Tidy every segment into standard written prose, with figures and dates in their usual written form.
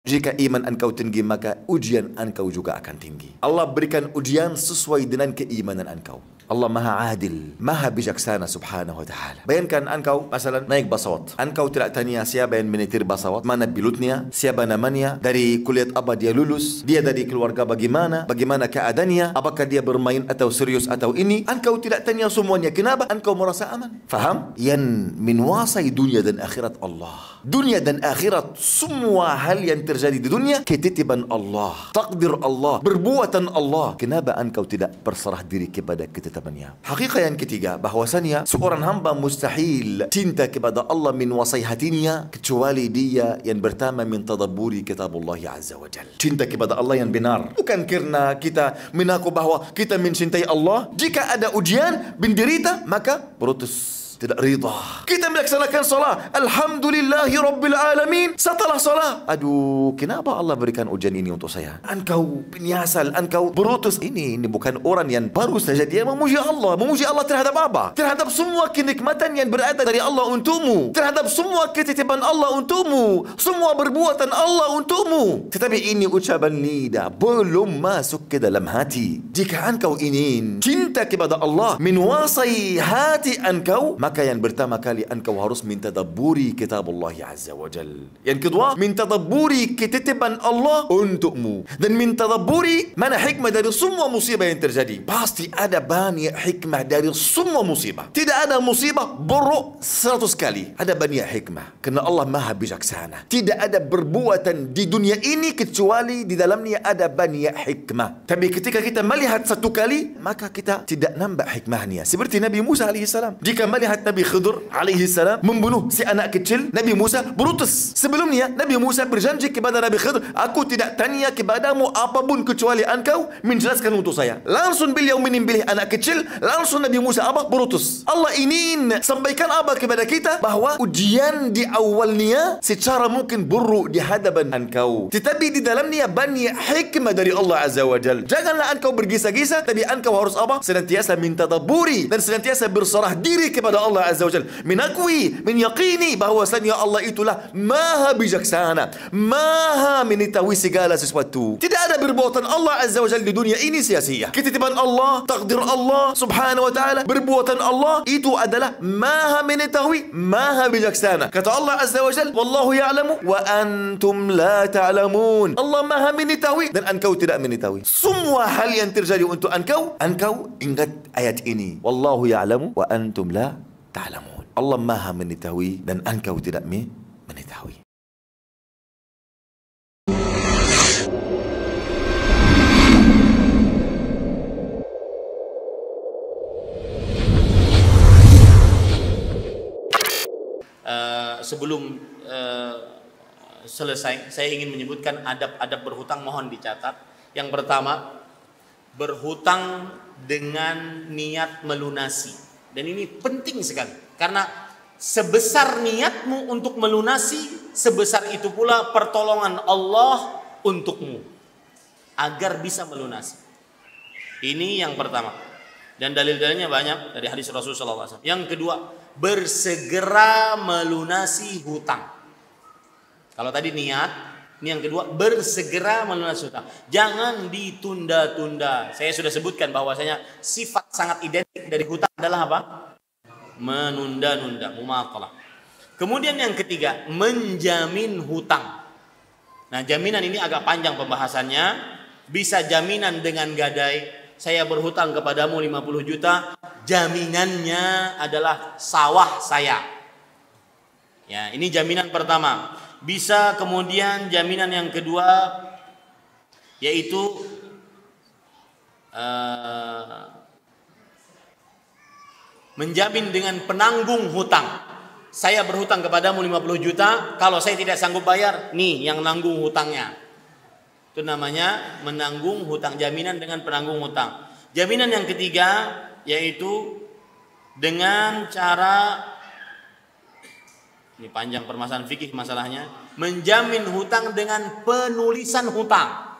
Jika iman engkau tinggi, maka ujian engkau juga akan tinggi. Allah berikan ujian sesuai dengan keimanan engkau. Allah maha adil, maha bijaksana subhanahu wa ta'ala. Bayangkan engkau masalah naik pesawat. Engkau tidak tanya siapa yang menyetir pesawat, mana pilotnya, siapa namanya, dari kuliah apa dia lulus, dia dari keluarga bagaimana keadaannya, apakah dia bermain atau serius atau ini. Engkau tidak tanya semuanya. Kenapa? Engkau merasa aman. Faham? Yang menguasai dunia dan akhirat Allah. Dunia dan akhirat, semua hal yang terjadi di dunia, ketitipan Allah, takdir Allah, perbuatan Allah. Kenapa engkau tidak berserah diri kepada ketetapannya? Hakikat yang ketiga, bahwasanya seorang hamba mustahil cinta kepada Allah menguasai hatinya kecuali dia yang pertama min tadabburi kitabullah azza wa jalla. Cinta kepada Allah yang benar, bukan karena kita mengaku bahwa kita mencintai Allah. Jika ada ujian, menderita, maka protes, tidak rida. Kita melaksanakan salat, alhamdulillahi rabbil alamin. Setelah salat, aduh, kenapa Allah berikan ujian ini untuk saya? Engkau penyasal, engkau berutus. Ini bukan orang yang baru saja dia memuji Allah. Memuji Allah terhadap apa? Terhadap semua kenikmatan yang berada dari Allah untukmu, terhadap semua ketitipan Allah untukmu, semua perbuatan Allah untukmu. Tetapi ini ucapan lidah, belum masuk ke dalam hati. Jika engkau ingin cinta kepada Allah menguasai hati engkau, maka yang pertama kali engkau harus mentadabburi kitabullah azza wa jal. Yang kedua, mentadabburi ketitipan Allah untukmu, dan mentadabburi mana hikmah dari semua musibah yang terjadi. Pasti ada banyak hikmah dari semua musibah. Tidak ada musibah buruk 100 kali. Ada banyak hikmah karena Allah maha bijaksana. Tidak ada perbuatan di dunia ini kecuali di dalamnya ada banyak hikmah. Tapi ketika kita melihat satu kali, maka kita tidak nampak hikmahnya. Seperti Nabi Musa alaihissalam. Jika melihat Nabi Khidir alaihissalam membunuh si anak kecil, Nabi Musa berutus. Sebelumnya Nabi Musa berjanji kepada Nabi Khidir, aku tidak tanya kepadamu apapun kecuali engkau menjelaskan untuk saya. Langsung beliau menyembelih anak kecil, langsung Nabi Musa apa? Berutus. Allah ingin sampaikan apa kepada kita? Bahwa ujian di awalnya secara mungkin buruk di hadapan engkau, tetapi di dalamnya banyak hikmah dari Allah azza wa jal. Janganlah engkau bergisa-gisa, tapi engkau harus apa? Senantiasa mentadabburi dan senantiasa berserah diri kepada Allah azza wa jal, menakui, menyakini bahwasanya Allah itulah maha bijaksana, maha mengetahui segala sesuatu. Tidak ada perbuatan Allah azza wa jal di dunia ini sia-sia. Ketitipan Allah, takdir Allah subhanahu wa ta'ala, perbuatan Allah itu adalah maha mengetahui, maha bijaksana. Kata Allah azza wa jal, wallahu ya'lamu wa antum la ta'lamun. Allah maha mengetahui dan engkau tidak mengetahui. Semua hal yang terjadi untuk engkau ingat ayat ini, wallahu ya'lamu wa antum la ta'lamun. Allah maha mengetahui dan engkau tidak mengetahui. Sebelum selesai, saya ingin menyebutkan adab-adab berhutang, mohon dicatat. Yang pertama, berhutang dengan niat melunasi. Dan ini penting sekali, karena sebesar niatmu untuk melunasi, sebesar itu pula pertolongan Allah untukmu agar bisa melunasi. Ini yang pertama, dan dalil-dalilnya banyak dari hadis Rasulullah SAW. Yang kedua, bersegera melunasi hutang. Kalau tadi niat, ini yang kedua, bersegera melunasi hutang. Jangan ditunda-tunda. Saya sudah sebutkan bahwasanya sifat sangat identik dari hutang adalah apa? Menunda-nunda, mumatalah. Kemudian yang ketiga, menjamin hutang. Nah, jaminan ini agak panjang pembahasannya. Bisa jaminan dengan gadai, saya berhutang kepadamu 50 juta, jaminannya adalah sawah saya. Ya, ini jaminan pertama. Bisa kemudian jaminan yang kedua, yaitu menjamin dengan penanggung hutang. Saya berhutang kepadamu 50 juta, kalau saya tidak sanggup bayar, nih yang nanggung hutangnya. Itu namanya menanggung hutang, jaminan dengan penanggung hutang. Jaminan yang ketiga yaitu dengan cara, ini panjang permasalahan fikih masalahnya, menjamin hutang dengan penulisan hutang.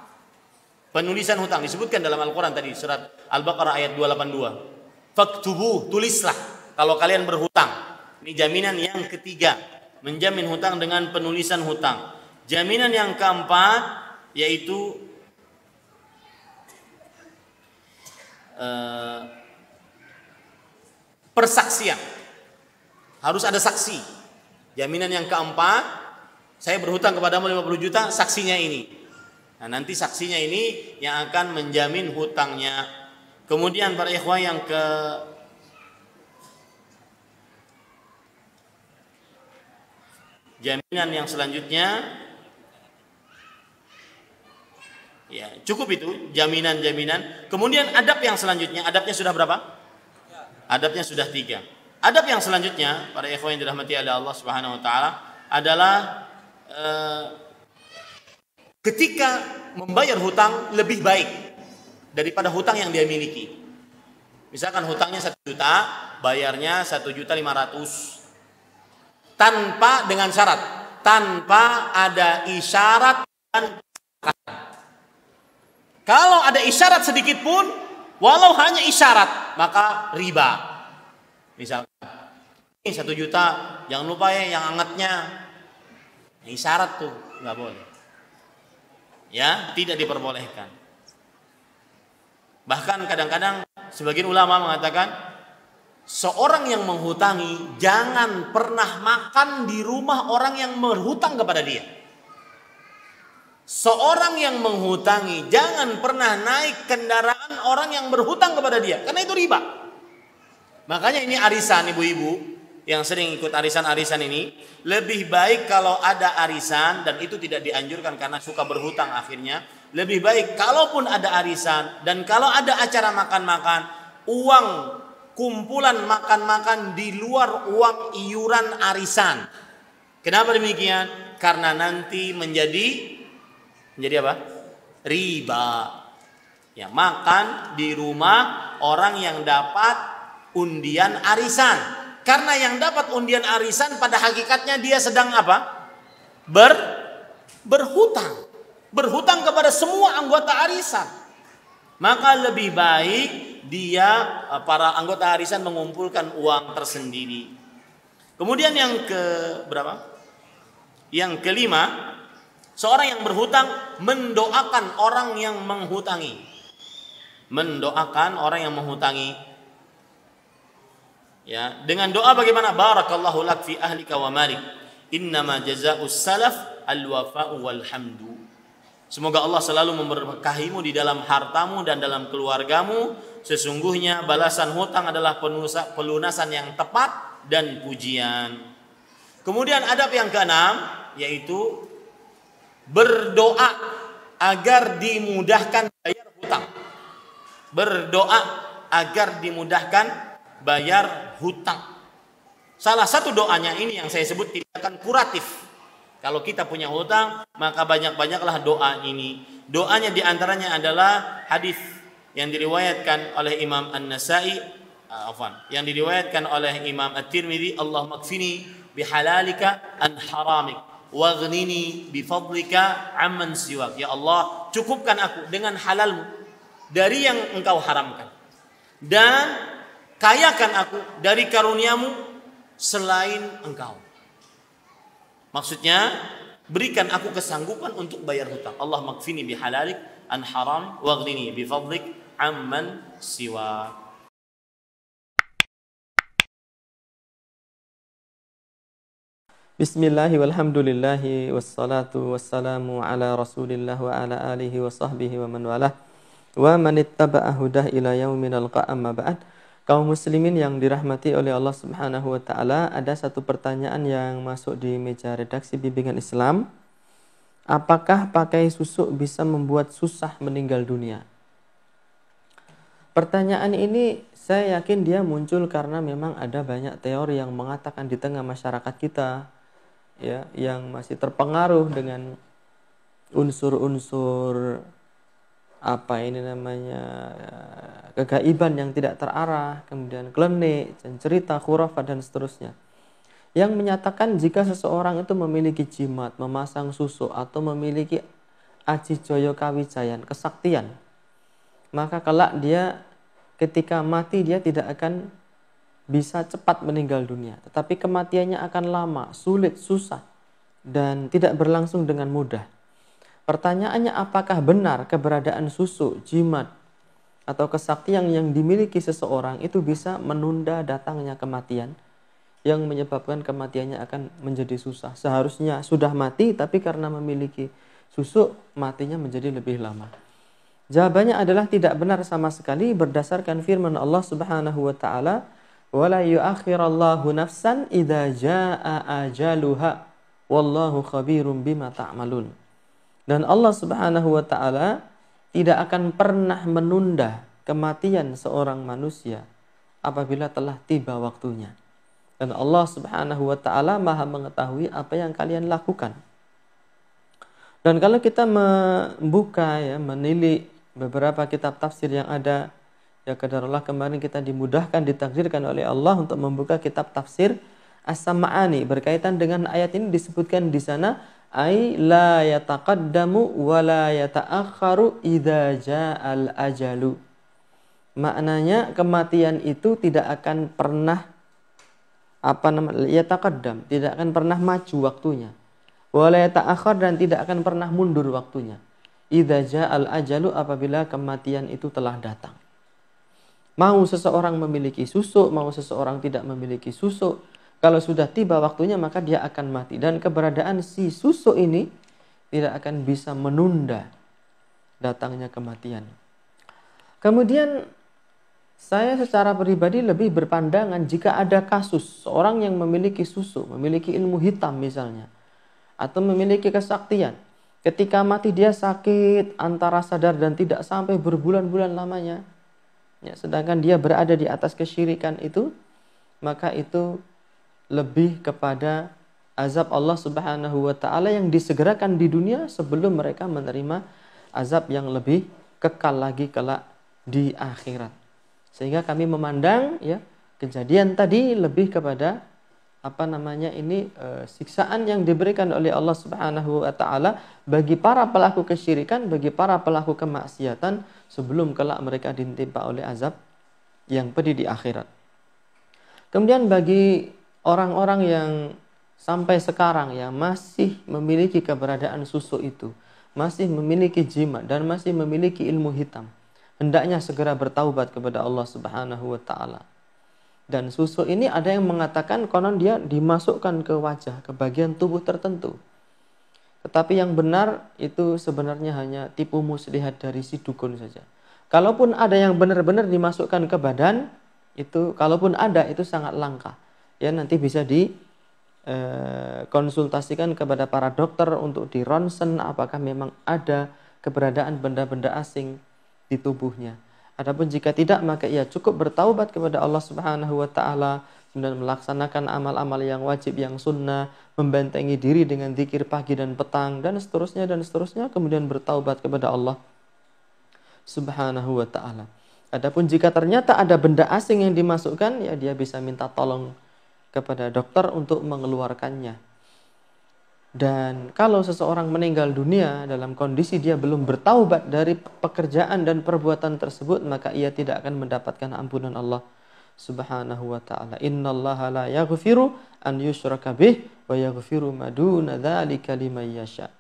Penulisan hutang disebutkan dalam Al-Quran tadi, surat Al-Baqarah ayat 282. Faktubuh, tulislah kalau kalian berhutang. Ini jaminan yang ketiga, menjamin hutang dengan penulisan hutang. Jaminan yang keempat yaitu persaksian. Harus ada saksi. Jaminan yang keempat, saya berhutang kepadamu 50 juta, saksinya ini. Nah, nanti saksinya ini yang akan menjamin hutangnya. Kemudian para ikhwah yang jaminan yang selanjutnya, ya cukup itu jaminan-jaminan. Kemudian adab yang selanjutnya, adabnya sudah berapa? Adabnya sudah 3. Adab yang selanjutnya, para ikhwan yang dirahmati oleh Allah Subhanahu wa taala, adalah ketika membayar hutang lebih baik daripada hutang yang dia miliki. Misalkan hutangnya 1 juta, bayarnya 1.500.000 tanpa dengan syarat, tanpa ada isyarat dan kalau ada isyarat sedikit pun, walau hanya isyarat, maka riba. Misalkan ini 1 juta, jangan lupa ya yang angetnya. Isyarat tuh nggak boleh. Ya, tidak diperbolehkan. Bahkan kadang-kadang sebagian ulama mengatakan seorang yang menghutangi jangan pernah makan di rumah orang yang berhutang kepada dia. Seorang yang menghutangi jangan pernah naik kendaraan orang yang berhutang kepada dia, karena itu riba. Makanya ini arisan ibu-ibu yang sering ikut arisan-arisan ini, lebih baik kalau ada arisan, dan itu tidak dianjurkan karena suka berhutang akhirnya. Lebih baik kalaupun ada arisan dan kalau ada acara makan-makan, uang kumpulan makan-makan di luar uang iuran arisan. Kenapa demikian? Karena nanti menjadi apa? Riba. Ya, makan di rumah orang yang dapat undian arisan. Karena yang dapat undian arisan pada hakikatnya dia sedang apa? Berhutang. Berhutang kepada semua anggota arisan. Maka lebih baik dia, para anggota arisan, mengumpulkan uang tersendiri. Kemudian yang berapa? Yang kelima, seorang yang berhutang mendoakan orang yang menghutangi. Mendoakan orang yang menghutangi. Ya, dengan doa bagaimana? Barakallahu lak fi ahlika wa malik. Innama jazaa'us salaf al-wafa'u wal hamdu. Semoga Allah selalu memberkahimu di dalam hartamu dan dalam keluargamu. Sesungguhnya balasan hutang adalah pelunasan yang tepat dan pujian. Kemudian adab yang keenam yaitu berdoa agar dimudahkan bayar hutang. Berdoa agar dimudahkan bayar hutang. Salah satu doanya ini yang saya sebut tindakan kuratif. Kalau kita punya hutang, maka banyak-banyaklah doa ini. Doanya diantaranya adalah hadis yang diriwayatkan oleh Imam An-Nasa'i, yang diriwayatkan oleh Imam At-Tirmidzi, Allahumma kfini bihalalika an haramik waghnini bifadlika amman siwak. Ya Allah, cukupkan aku dengan halalmu dari yang engkau haramkan, dan kayakan aku dari karuniamu selain engkau. Maksudnya, berikan aku kesanggupan untuk bayar hutang. Allah makfini bihalalik an haram waghnini bifadlik amman siwa. Bismillahi walhamdulillahi wassalatu wassalamu ala rasulillah wa ala alihi wa sahbihi wa man walah wa man ittaba'a hudah ila yauminal qiyamah. Amma ba'd. Kaum muslimin yang dirahmati oleh Allah Subhanahu wa taala, ada satu pertanyaan yang masuk di meja redaksi Bimbingan Islam. Apakah pakai susuk bisa membuat susah meninggal dunia? Pertanyaan ini saya yakin dia muncul karena memang ada banyak teori yang mengatakan di tengah masyarakat kita, ya, yang masih terpengaruh dengan unsur-unsur kegaiban yang tidak terarah, kemudian klenik, dan cerita khurafat dan seterusnya, yang menyatakan jika seseorang itu memiliki jimat, memasang susuk, atau memiliki aji joyo kawijayan, kesaktian, maka kelak dia ketika mati dia tidak akan bisa cepat meninggal dunia, tetapi kematiannya akan lama, sulit, susah. dan tidak berlangsung dengan mudah. Pertanyaannya, apakah benar keberadaan susu, jimat, atau kesaktian yang dimiliki seseorang itu bisa menunda datangnya kematian, yang menyebabkan kematiannya akan menjadi susah. Seharusnya sudah mati, tapi karena memiliki susu, matinya menjadi lebih lama. Jawabannya adalah tidak benar sama sekali berdasarkan firman Allah Subhanahu wa taala, "Wala yu'akhirallahu nafsan idza jaa ajaluha wallahu khabirum bima ta'malun." Dan Allah Subhanahu wa taala tidak akan pernah menunda kematian seorang manusia apabila telah tiba waktunya. Dan Allah Subhanahu wa taala Maha mengetahui apa yang kalian lakukan. Dan kalau kita membuka menilik beberapa kitab tafsir yang ada, ya qadarullah kemarin kita dimudahkan, ditakdirkan oleh Allah untuk membuka kitab tafsir As-Sam'ani berkaitan dengan ayat ini. Disebutkan di sana, ai la yataqaddamu wa la yata'akhkharu idza ja'al ajalu. Maknanya kematian itu tidak akan pernah yataqaddam, tidak akan pernah maju waktunya. Wa la yata'akhkhar, dan tidak akan pernah mundur waktunya. Idza ja'al ajalu, apabila kematian itu telah datang. Mau seseorang memiliki susu, mau seseorang tidak memiliki susu, kalau sudah tiba waktunya maka dia akan mati. Dan keberadaan si susu ini tidak akan bisa menunda datangnya kematian. Kemudian saya secara pribadi lebih berpandangan jika ada kasus seorang yang memiliki susu, memiliki ilmu hitam misalnya, atau memiliki kesaktian, ketika mati dia sakit antara sadar dan tidak sampai berbulan-bulan lamanya, ya, sedangkan dia berada di atas kesyirikan itu, maka itu lebih kepada azab Allah Subhanahu wa taala yang disegerakan di dunia sebelum mereka menerima azab yang lebih kekal lagi kelak di akhirat. Sehingga kami memandang kejadian tadi lebih kepada siksaan yang diberikan oleh Allah Subhanahu wa taala bagi para pelaku kesyirikan, bagi para pelaku kemaksiatan sebelum kelak mereka ditimpa oleh azab yang pedih di akhirat. Kemudian bagi orang-orang yang sampai sekarang yang masih memiliki keberadaan susu itu, masih memiliki jimat dan masih memiliki ilmu hitam, hendaknya segera bertaubat kepada Allah Subhanahu wa taala. Dan susu ini ada yang mengatakan konon dia dimasukkan ke wajah, ke bagian tubuh tertentu. Tetapi yang benar itu sebenarnya hanya tipu muslihat dari si dukun saja. Kalaupun ada yang benar-benar dimasukkan ke badan, itu kalaupun ada itu sangat langka. Ya, nanti bisa dikonsultasikan kepada para dokter untuk di ronsen apakah memang ada keberadaan benda-benda asing di tubuhnya. Adapun jika tidak, maka ia cukup bertaubat kepada Allah Subhanahu wa taala, kemudian melaksanakan amal-amal yang wajib, yang sunnah, membentengi diri dengan zikir pagi dan petang dan seterusnya, kemudian bertaubat kepada Allah Subhanahu wa taala. Adapun jika ternyata ada benda asing yang dimasukkan, ya dia bisa minta tolong kepada dokter untuk mengeluarkannya. Dan kalau seseorang meninggal dunia dalam kondisi dia belum bertaubat dari pekerjaan dan perbuatan tersebut, maka ia tidak akan mendapatkan ampunan Allah Subhanahu wa taala. Innallaha la yaghfiru an yushraka bih wa yaghfiru ma duna dzalika liman yasha.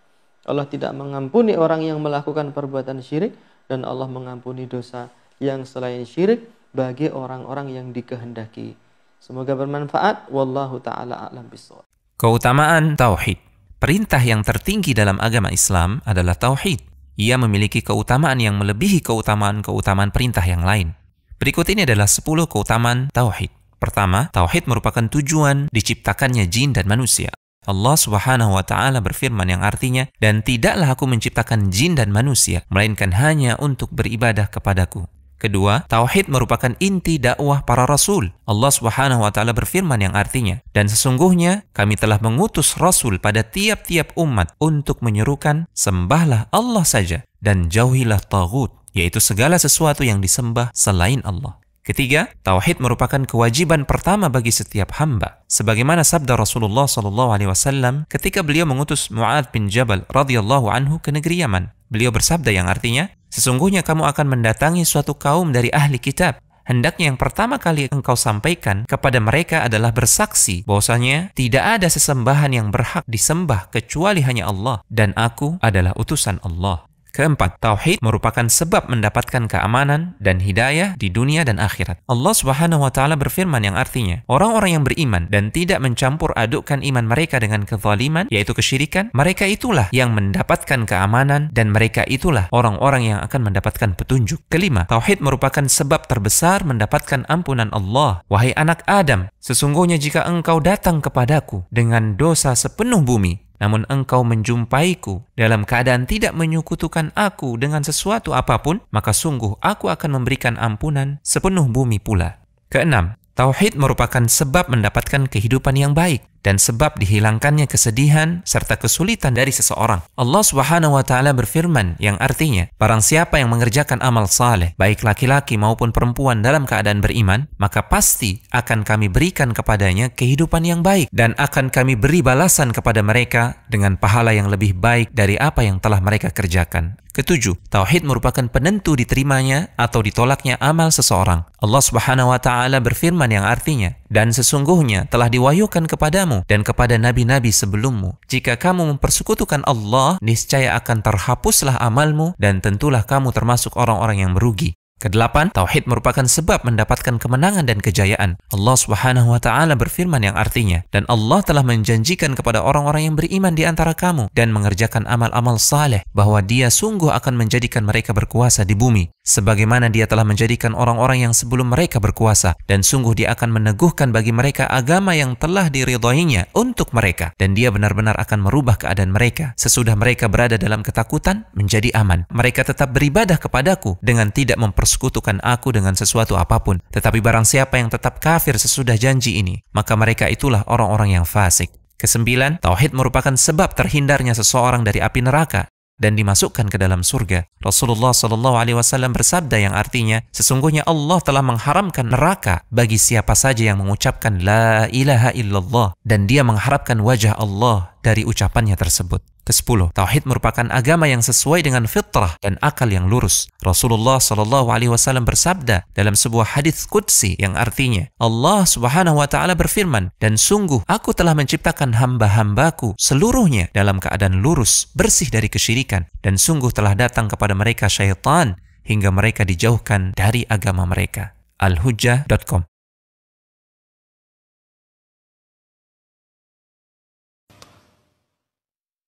Allah tidak mengampuni orang yang melakukan perbuatan syirik, dan Allah mengampuni dosa yang selain syirik bagi orang-orang yang dikehendaki. Semoga bermanfaat. Wallahu ta'ala a'lam bishawab. Keutamaan tauhid. Perintah yang tertinggi dalam agama Islam adalah tauhid. Ia memiliki keutamaan yang melebihi keutamaan-keutamaan perintah yang lain. Berikut ini adalah 10 keutamaan tauhid. Pertama, tauhid merupakan tujuan diciptakannya jin dan manusia. Allah Subhanahu wa taala berfirman yang artinya, "Dan tidaklah aku menciptakan jin dan manusia melainkan hanya untuk beribadah kepadaku." Kedua, tauhid merupakan inti dakwah para rasul. Allah Subhanahu wa taala berfirman yang artinya, "Dan sesungguhnya kami telah mengutus rasul pada tiap-tiap umat untuk menyerukan sembahlah Allah saja dan jauhilah taghut, yaitu segala sesuatu yang disembah selain Allah." Ketiga, tauhid merupakan kewajiban pertama bagi setiap hamba. Sebagaimana sabda Rasulullah SAW ketika beliau mengutus Mu'adz bin Jabal radhiyallahu anhu ke negeri Yaman. Beliau bersabda yang artinya, "Sesungguhnya kamu akan mendatangi suatu kaum dari ahli kitab. hendaknya yang pertama kali engkau sampaikan kepada mereka adalah bersaksi bahwasanya tidak ada sesembahan yang berhak disembah kecuali hanya Allah, dan aku adalah utusan Allah. Keempat, tauhid merupakan sebab mendapatkan keamanan dan hidayah di dunia dan akhirat. Allah Subhanahu wa taala berfirman yang artinya, orang-orang yang beriman dan tidak mencampur adukkan iman mereka dengan kezaliman, yaitu kesyirikan, mereka itulah yang mendapatkan keamanan dan mereka itulah orang-orang yang akan mendapatkan petunjuk. Kelima, tauhid merupakan sebab terbesar mendapatkan ampunan Allah. Wahai anak Adam, sesungguhnya jika engkau datang kepadaku dengan dosa sepenuh bumi, namun engkau menjumpaiku dalam keadaan tidak menyekutukan aku dengan sesuatu apapun, maka sungguh aku akan memberikan ampunan sepenuh bumi pula. Keenam, tauhid merupakan sebab mendapatkan kehidupan yang baik dan sebab dihilangkannya kesedihan serta kesulitan dari seseorang. Allah Subhanahu wa taala berfirman yang artinya, barang siapa yang mengerjakan amal saleh, baik laki-laki maupun perempuan dalam keadaan beriman, maka pasti akan kami berikan kepadanya kehidupan yang baik dan akan kami beri balasan kepada mereka dengan pahala yang lebih baik dari apa yang telah mereka kerjakan. Ketujuh, tauhid merupakan penentu diterimanya atau ditolaknya amal seseorang. Allah Subhanahu wa taala berfirman yang artinya, dan sesungguhnya telah diwahyukan kepadamu dan kepada nabi-nabi sebelummu, jika kamu mempersekutukan Allah, niscaya akan terhapuslah amalmu dan tentulah kamu termasuk orang-orang yang merugi. Kedelapan, tauhid merupakan sebab mendapatkan kemenangan dan kejayaan. Allah Subhanahu wa taala berfirman yang artinya, dan Allah telah menjanjikan kepada orang-orang yang beriman di antara kamu dan mengerjakan amal-amal saleh bahwa Dia sungguh akan menjadikan mereka berkuasa di bumi sebagaimana Dia telah menjadikan orang-orang yang sebelum mereka berkuasa, dan sungguh Dia akan meneguhkan bagi mereka agama yang telah diridhoinya untuk mereka, dan Dia benar-benar akan merubah keadaan mereka sesudah mereka berada dalam ketakutan menjadi aman. Mereka tetap beribadah kepadaku dengan tidak mempersekutukan aku dengan sesuatu apapun, tetapi barang siapa yang tetap kafir sesudah janji ini, maka mereka itulah orang-orang yang fasik. Kesembilan, tauhid merupakan sebab terhindarnya seseorang dari api neraka dan dimasukkan ke dalam surga. Rasulullah SAW bersabda yang artinya, sesungguhnya Allah telah mengharamkan neraka bagi siapa saja yang mengucapkan la ilaha illallah dan dia mengharapkan wajah Allah dari ucapannya tersebut. Kesepuluh, tauhid merupakan agama yang sesuai dengan fitrah dan akal yang lurus. Rasulullah SAW bersabda dalam sebuah hadits qudsi yang artinya, Allah Subhanahu wa taala berfirman, dan sungguh aku telah menciptakan hamba-hambaku seluruhnya dalam keadaan lurus, bersih dari kesyirikan, dan sungguh telah datang kepada mereka syaitan hingga mereka dijauhkan dari agama mereka. Al-Hujjah.com.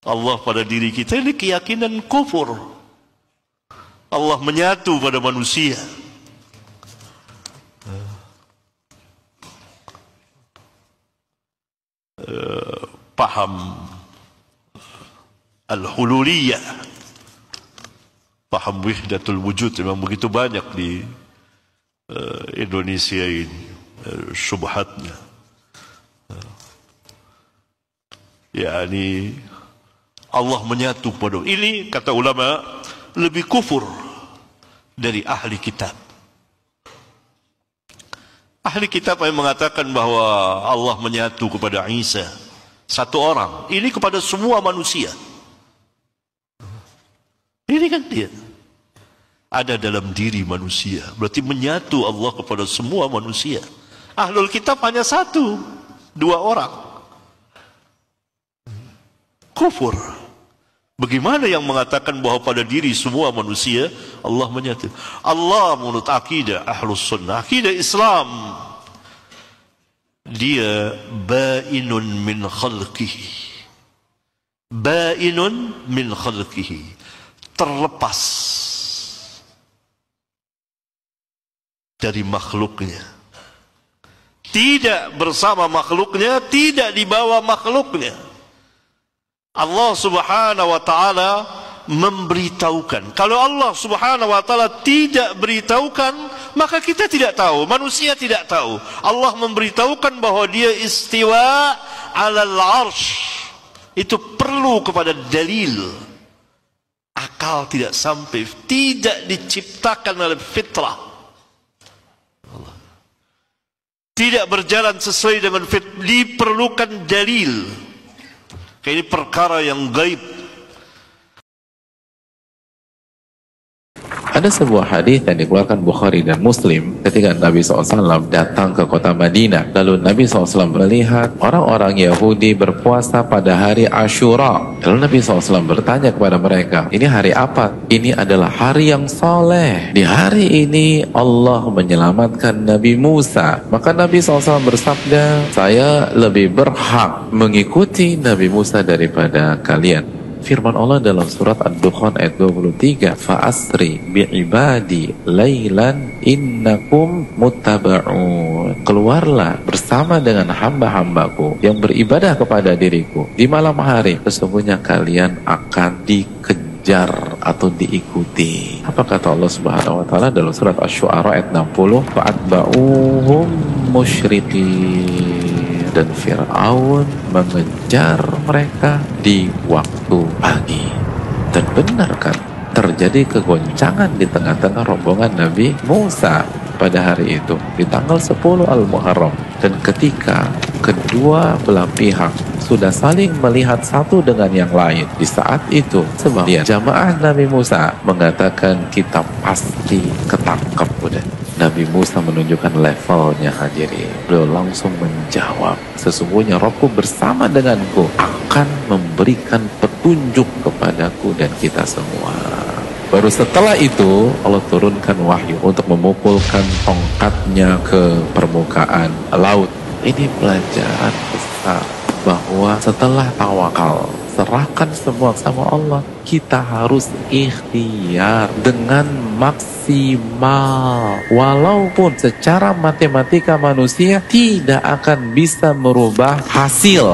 Allah pada diri kita ini keyakinan kufur. Allah menyatu pada manusia. Paham al-hululiyah, paham wahdatul wujud memang begitu banyak di Indonesia ini, syubhatnya. Yani Allah menyatu pada ini, kata ulama, lebih kufur dari ahli kitab. Ahli kitab yang mengatakan bahwa Allah menyatu kepada Isa, satu orang, ini kepada semua manusia. Ini kan dia ada dalam diri manusia, berarti menyatu Allah kepada semua manusia. Ahlul kitab hanya satu, dua orang. Kufur. Bagaimana yang mengatakan bahwa pada diri semua manusia Allah menyatu? Allah menurut akidah Ahlus Sunnah, akidah Islam, dia ba'inun min khalqihi. Ba'inun min khalqihi, terlepas dari makhluknya, tidak bersama makhluknya, tidak di bawah makhluknya. Allah Subhanahu wa taala memberitahukan. Kalau Allah Subhanahu wa taala tidak beritahukan, maka kita tidak tahu, manusia tidak tahu. Allah memberitahukan bahwa dia istiwa 'alal 'arsy. Itu perlu kepada dalil. Akal tidak sampai, tidak diciptakan oleh fitrah. Tidak berjalan sesuai dengan fitrah, diperlukan dalil. Ini perkara yang gaib. Ada sebuah hadis yang dikeluarkan Bukhari dan Muslim ketika Nabi SAW datang ke kota Madinah. Lalu Nabi SAW melihat orang-orang Yahudi berpuasa pada hari Ashura. Lalu Nabi SAW bertanya kepada mereka, ini hari apa? Ini adalah hari yang soleh. Di hari ini Allah menyelamatkan Nabi Musa. Maka Nabi SAW bersabda, saya lebih berhak mengikuti Nabi Musa daripada kalian. Firman Allah dalam surat Ad-Dukhan ayat 23, fa'asri bi'ibadi laylan innakum muttaba'un. Keluarlah bersama dengan hamba-hambaku yang beribadah kepada diriku di malam hari, sesungguhnya kalian akan dikejar atau diikuti. Apa kata Allah Subhanahu wa taala dalam surat Asy-Syu'ara ayat 60, fa'atba'uhum musyriqin. Dan Fir'aun mengejar mereka di waktu pagi. Dan benar kan, terjadi kegoncangan di tengah-tengah rombongan Nabi Musa pada hari itu di tanggal 10 Al-Muharram. Dan ketika kedua belah pihak sudah saling melihat satu dengan yang lain, di saat itu sebagian jamaah Nabi Musa mengatakan kita pasti ketangkep. Udah, Nabi Musa menunjukkan levelnya hadirin. Beliau langsung menjawab, sesungguhnya Rabbku bersama denganku akan memberikan petunjuk kepadaku dan kita semua. Baru setelah itu Allah turunkan wahyu untuk memukulkan tongkatnya ke permukaan laut. Ini pelajaran besar bahwa setelah tawakal, serahkan semua sama Allah, kita harus ikhtiar dengan maksimal. Walaupun secara matematika manusia tidak akan bisa merubah hasil,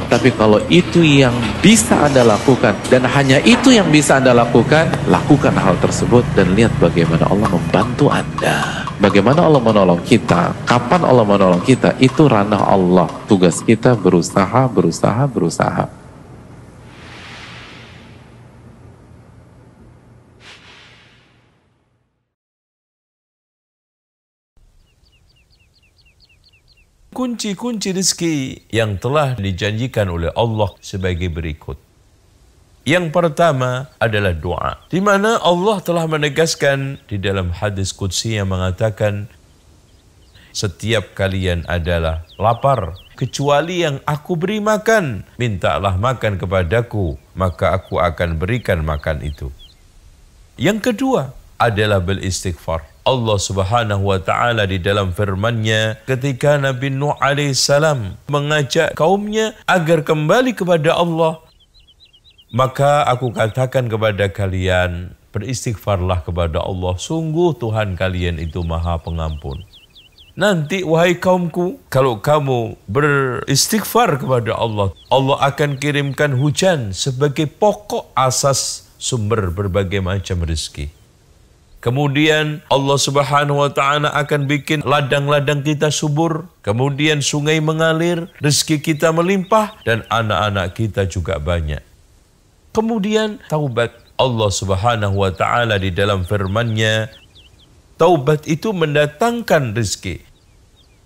tapi kalau itu yang bisa Anda lakukan dan hanya itu yang bisa Anda lakukan, lakukan hal tersebut dan lihat bagaimana Allah membantu Anda. Bagaimana Allah menolong kita, kapan Allah menolong kita, itu ranah Allah. Tugas kita berusaha. Kunci-kunci rezeki yang telah dijanjikan oleh Allah sebagai berikut. Yang pertama adalah doa, di mana Allah telah menegaskan di dalam hadis qudsi yang mengatakan, setiap kalian adalah lapar, kecuali yang aku beri makan. Mintalah makan kepadaku, maka aku akan berikan makan itu. Yang kedua adalah beristighfar. Allah Subhanahu wa taala di dalam firman-Nya ketika Nabi Nuh alaihissalam mengajak kaumnya agar kembali kepada Allah, maka aku katakan kepada kalian, beristighfarlah kepada Allah, sungguh Tuhan kalian itu Maha Pengampun. Nanti wahai kaumku, kalau kamu beristighfar kepada Allah, Allah akan kirimkan hujan sebagai pokok asas sumber berbagai macam rezeki. Kemudian Allah Subhanahu wa taala akan bikin ladang-ladang kita subur, kemudian sungai mengalir, rezeki kita melimpah dan anak-anak kita juga banyak. Kemudian taubat. Allah Subhanahu wa taala di dalam firman-Nya, taubat itu mendatangkan rezeki.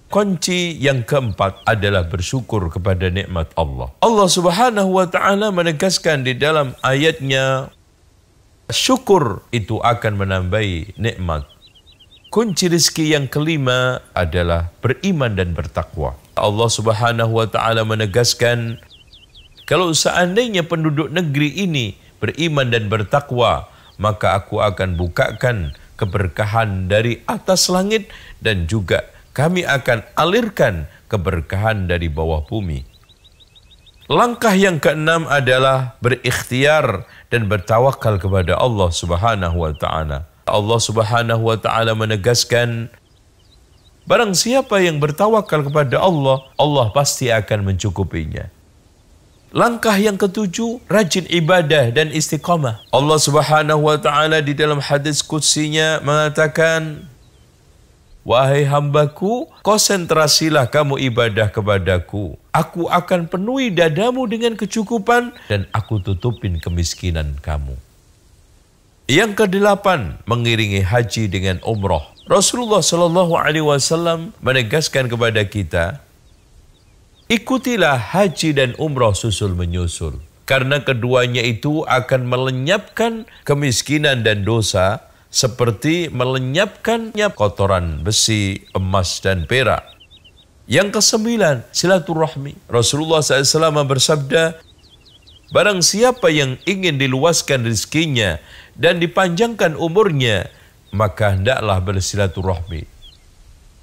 Kunci yang keempat adalah bersyukur kepada nikmat Allah. Allah Subhanahu wa taala menegaskan di dalam ayat-Nya, syukur itu akan menambahi nikmat. Kunci rezeki yang kelima adalah beriman dan bertakwa. Allah Subhanahu wa taala menegaskan, kalau seandainya penduduk negeri ini beriman dan bertakwa, maka aku akan bukakan keberkahan dari atas langit dan juga kami akan alirkan keberkahan dari bawah bumi. Langkah yang keenam adalah berikhtiar dan bertawakal kepada Allah Subhanahu wa taala. Allah Subhanahu wa taala menegaskan, barang siapa yang bertawakal kepada Allah, Allah pasti akan mencukupinya. Langkah yang ketujuh, rajin ibadah dan istiqamah. Allah Subhanahu wa taala di dalam hadis qudsinya mengatakan, wahai hambaku, konsentrasilah kamu ibadah kepadaku. Aku akan penuhi dadamu dengan kecukupan dan aku tutupin kemiskinan kamu. Yang kedelapan, mengiringi haji dengan umrah. Rasulullah Shallallahu Alaihi Wasallam menegaskan kepada kita, ikutilah haji dan umrah susul menyusul. Karena keduanya itu akan melenyapkan kemiskinan dan dosa seperti melenyapkannya kotoran besi, emas, dan perak. Yang kesembilan, silaturahmi. Rasulullah SAW bersabda, barang siapa yang ingin diluaskan rezekinya dan dipanjangkan umurnya, maka hendaklah bersilaturahmi.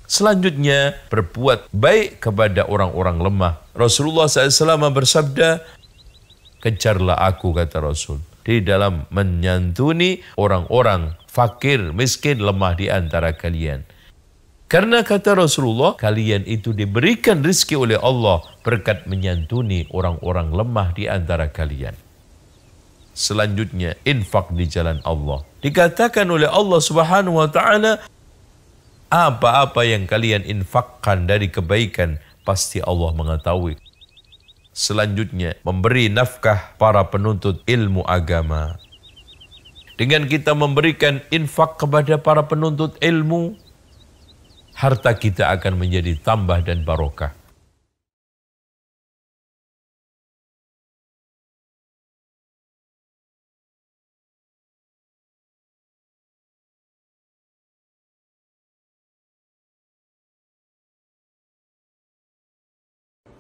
Selanjutnya, berbuat baik kepada orang-orang lemah. Rasulullah SAW bersabda, kejarlah aku, kata Rasul, di dalam menyantuni orang-orang fakir, miskin, lemah di antara kalian. Karena kata Rasulullah, kalian itu diberikan rezeki oleh Allah berkat menyantuni orang-orang lemah di antara kalian. Selanjutnya, infak di jalan Allah. Dikatakan oleh Allah Subhanahu wa Ta'ala, apa-apa yang kalian infakkan dari kebaikan, pasti Allah mengetahui. Selanjutnya, memberi nafkah para penuntut ilmu agama. Dengan kita memberikan infak kepada para penuntut ilmu, harta kita akan menjadi tambah dan barokah.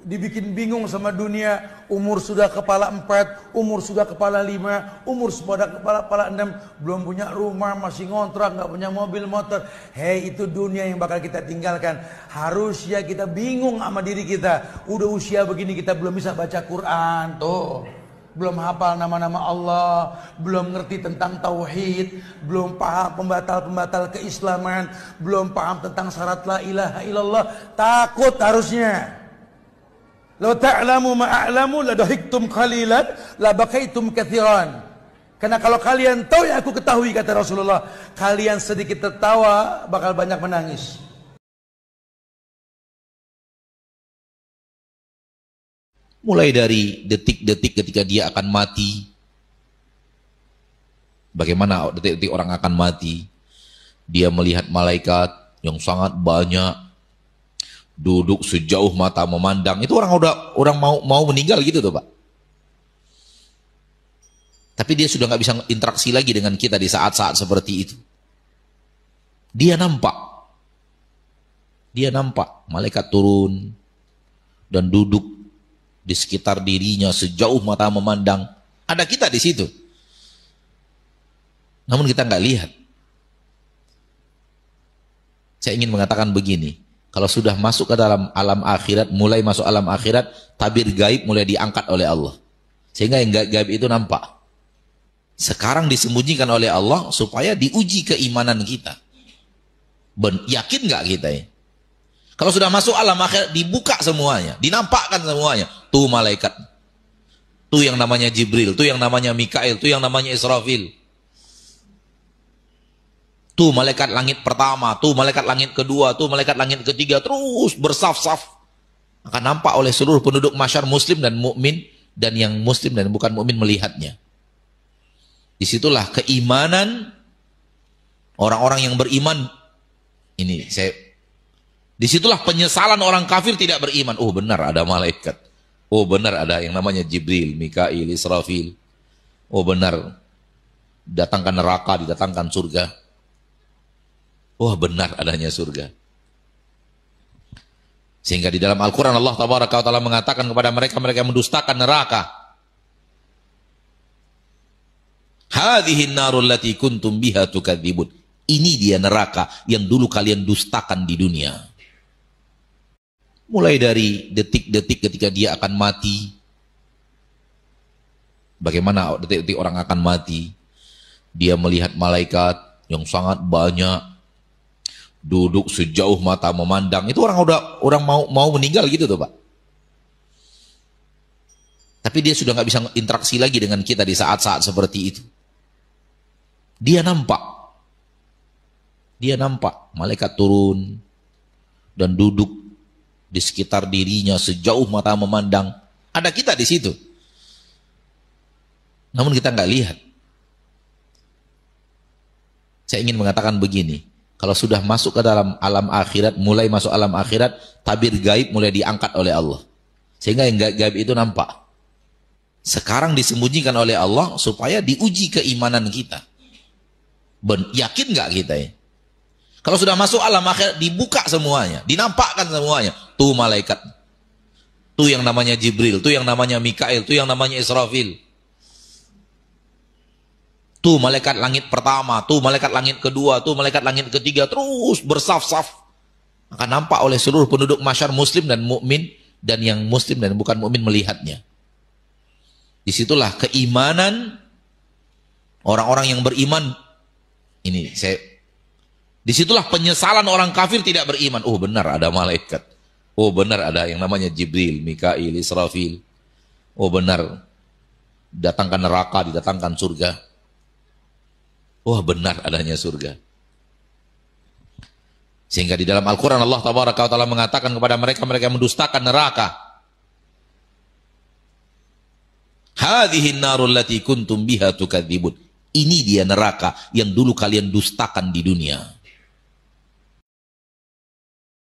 Dibikin bingung sama dunia, umur sudah kepala 4, umur sudah kepala 5, umur sudah kepala 6, belum punya rumah, masih ngontrak, nggak punya mobil motor. Hei, itu dunia yang bakal kita tinggalkan. Harusnya kita bingung sama diri kita. Udah usia begini kita belum bisa baca Quran, tuh. Belum hafal nama-nama Allah, belum ngerti tentang tauhid, belum paham pembatal-pembatal keislaman, belum paham tentang syarat la ilaha illallah. Takut harusnya. Law ta'lamu ma a'lamu la dahiktum qalilan la bakaitum katsiran. Karena kalau kalian tahu yang aku ketahui, kata Rasulullah, kalian sedikit tertawa bakal banyak menangis. Mulai dari detik-detik ketika dia akan mati. Bagaimana detik-detik orang akan mati? Dia melihat malaikat yang sangat banyak, duduk sejauh mata memandang. Itu orang mau meninggal gitu tuh, Pak. Tapi dia sudah nggak bisa interaksi lagi dengan kita di saat-saat seperti itu. Dia nampak malaikat turun dan duduk di sekitar dirinya sejauh mata memandang. Ada kita di situ. Namun kita nggak lihat. Saya ingin mengatakan begini. Kalau sudah masuk ke dalam alam akhirat, mulai masuk alam akhirat, tabir gaib mulai diangkat oleh Allah. Sehingga yang gaib itu nampak. Sekarang disembunyikan oleh Allah supaya diuji keimanan kita. Yakin nggak kita ya? Kalau sudah masuk alam akhirat, dibuka semuanya, dinampakkan semuanya. Tuh malaikat, tuh yang namanya Jibril, tuh yang namanya Mikail, tuh yang namanya Israfil. Tuh malaikat langit pertama, tuh malaikat langit kedua, tuh malaikat langit ketiga, terus bersaf-saf. Akan nampak oleh seluruh penduduk masyar muslim dan mukmin, dan yang muslim dan bukan mukmin melihatnya. Disitulah keimanan orang-orang yang beriman. Disitulah penyesalan orang kafir tidak beriman. Oh benar ada malaikat. Oh benar ada yang namanya Jibril, Mikail, Israfil. Oh benar datangkan neraka, didatangkan surga. Wah benar adanya surga. Sehingga di dalam Al-Quran Allah Tabaraka wa Ta'ala mengatakan kepada mereka yang mendustakan neraka, hadhihi narul lati kuntum biha tukadzibun. Ini dia neraka yang dulu kalian dustakan di dunia. Mulai dari detik-detik ketika dia akan mati. Bagaimana detik-detik orang akan mati? Dia melihat malaikat yang sangat banyak, duduk sejauh mata memandang. Itu orang mau meninggal gitu tuh, Pak. Tapi dia sudah nggak bisa interaksi lagi dengan kita di saat-saat seperti itu. Dia nampak malaikat turun dan duduk di sekitar dirinya sejauh mata memandang. Ada kita di situ. Namun kita nggak lihat. Saya ingin mengatakan begini. Kalau sudah masuk ke dalam alam akhirat, mulai masuk alam akhirat, tabir gaib mulai diangkat oleh Allah. Sehingga yang gaib itu nampak. Sekarang disembunyikan oleh Allah supaya diuji keimanan kita. Yakin nggak kita ya? Kalau sudah masuk alam akhirat, dibuka semuanya, dinampakkan semuanya. Tuh malaikat, tuh yang namanya Jibril, tuh yang namanya Mikail, tuh yang namanya Israfil. Tuh malaikat langit pertama, tuh malaikat langit kedua, tuh malaikat langit ketiga, terus bersaf-saf. Akan nampak oleh seluruh penduduk masyar muslim dan mukmin, dan yang muslim dan bukan mukmin melihatnya. Disitulah keimanan orang-orang yang beriman. Disitulah penyesalan orang kafir tidak beriman. Oh benar ada malaikat. Oh benar ada yang namanya Jibril, Mikail, Israfil. Oh benar datangkan neraka, didatangkan surga. Wah benar adanya surga. Sehingga di dalam Al-Quran Allah Tabaraka wa Ta'ala mengatakan kepada mereka yang mendustakan neraka. Hadhihi narul lati kuntum biha tukadzibun. Ini dia neraka yang dulu kalian dustakan di dunia.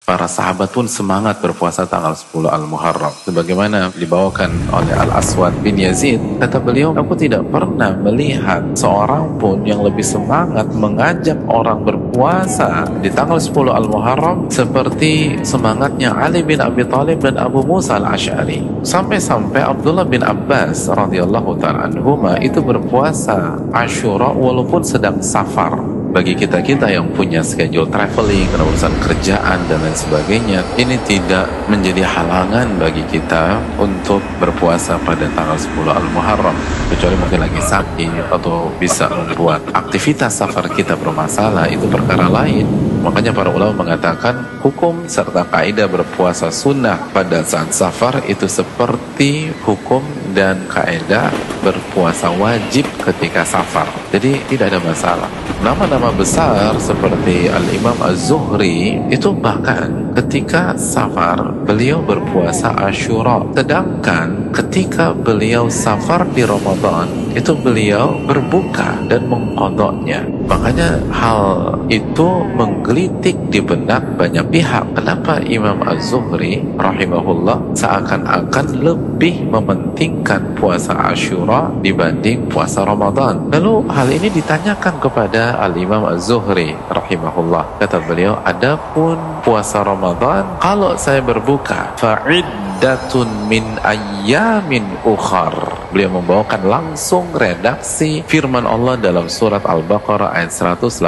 Para sahabat pun semangat berpuasa tanggal 10 Al-Muharram. Sebagaimana dibawakan oleh Al-Aswad bin Yazid, kata beliau, aku tidak pernah melihat seorang pun yang lebih semangat mengajak orang berpuasa di tanggal 10 Al-Muharram seperti semangatnya Ali bin Abi Thalib dan Abu Musa Al-Asy'ari. Sampai-sampai Abdullah bin Abbas radhiyallahu ta'ala anhuma itu berpuasa Asyura walaupun sedang safar. Bagi kita-kita yang punya schedule traveling, urusan kerjaan dan lain sebagainya, ini tidak menjadi halangan bagi kita untuk berpuasa pada tanggal 10 Al-Muharram, kecuali mungkin lagi sakit atau bisa membuat aktivitas safar kita bermasalah, itu perkara lain. Makanya para ulama mengatakan hukum serta kaidah berpuasa sunnah pada saat safar itu seperti hukum dan kaidah berpuasa wajib ketika safar. Jadi tidak ada masalah. Nama-nama besar seperti Al-Imam Az-Zuhri itu bahkan ketika safar beliau berpuasa Asyura, sedangkan ketika beliau safar di Ramadan itu beliau berbuka dan mengqadanya. Makanya hal itu menggelitik di benak banyak pihak. Kenapa Imam Az-Zuhri rahimahullah seakan-akan lebih mementingkan puasa Asyura dibanding puasa Ramadan? Lalu hal ini ditanyakan kepada Al-Imam Az-Zuhri rahimahullah. Kata beliau, adapun puasa Ramadan, kalau saya berbuka fa'iddatun min ayyamin ukhar. Beliau membawakan langsung redaksi firman Allah dalam surat Al-Baqarah ayat 185.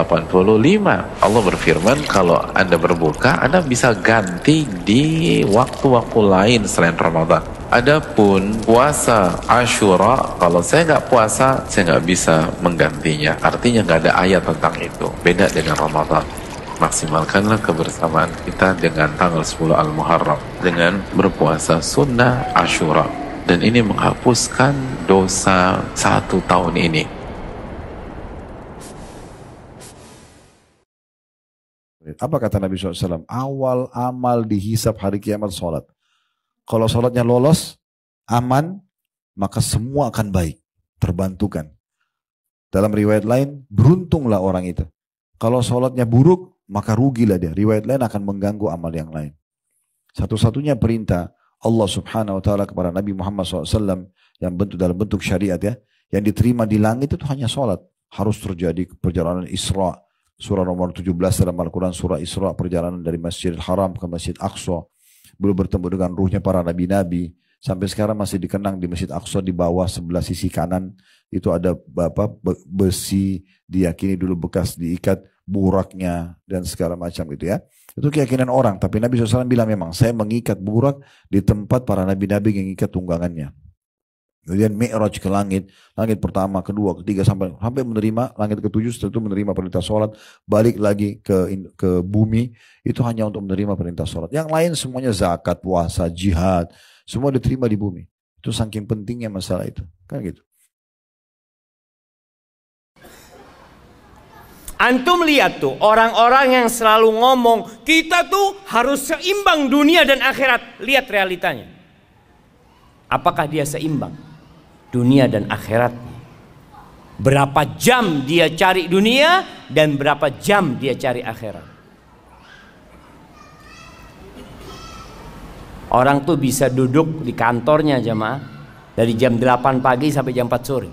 Allah berfirman, kalau Anda berbuka, Anda bisa ganti di waktu-waktu lain selain Ramadan. Adapun puasa Asyura, kalau saya nggak puasa, saya nggak bisa menggantinya. Artinya nggak ada ayat tentang itu. Beda dengan Ramadan. Maksimalkanlah kebersamaan kita dengan tanggal 10 Al-Muharram dengan berpuasa sunnah Asyura, dan ini menghapuskan dosa 1 tahun ini. Apa kata Nabi SAW? Awal amal dihisab hari kiamat sholat. Kalau sholatnya lolos, aman, maka semua akan baik, terbantukan. Dalam riwayat lain, beruntunglah orang itu. Kalau sholatnya buruk, maka rugilah dia. Riwayat lain akan mengganggu amal yang lain. Satu-satunya perintah Allah Subhanahu Wa Taala kepada Nabi Muhammad SAW yang dalam bentuk syariat ya, yang diterima di langit itu hanya sholat. Harus terjadi perjalanan Isra. Surah nomor 17 dalam Al-Quran, surah Isra, perjalanan dari Masjidil Haram ke Masjid Aqsa. Belum bertemu dengan ruhnya para nabi-nabi. Sampai sekarang masih dikenang di Masjid Aqsa, di bawah sebelah sisi kanan itu ada besi, diyakini dulu bekas diikat buraknya dan segala macam gitu ya. Itu keyakinan orang, tapi Nabi SAW bilang memang saya mengikat burak di tempat para nabi-nabi yang mengikat tunggangannya. Kemudian Mi'raj ke langit, langit pertama, kedua, ketiga sampai menerima langit ketujuh, setelah itu menerima perintah sholat, balik lagi ke bumi, itu hanya untuk menerima perintah sholat. Yang lain semuanya zakat, puasa, jihad, semua diterima di bumi. Itu saking pentingnya masalah itu, kan gitu. Antum lihat tuh orang-orang yang selalu ngomong kita tuh harus seimbang dunia dan akhirat. Lihat realitanya. Apakah dia seimbang dunia dan akhirat? Berapa jam dia cari dunia dan berapa jam dia cari akhirat? Orang tuh bisa duduk di kantornya jamaah dari jam 8 pagi sampai jam 4 sore.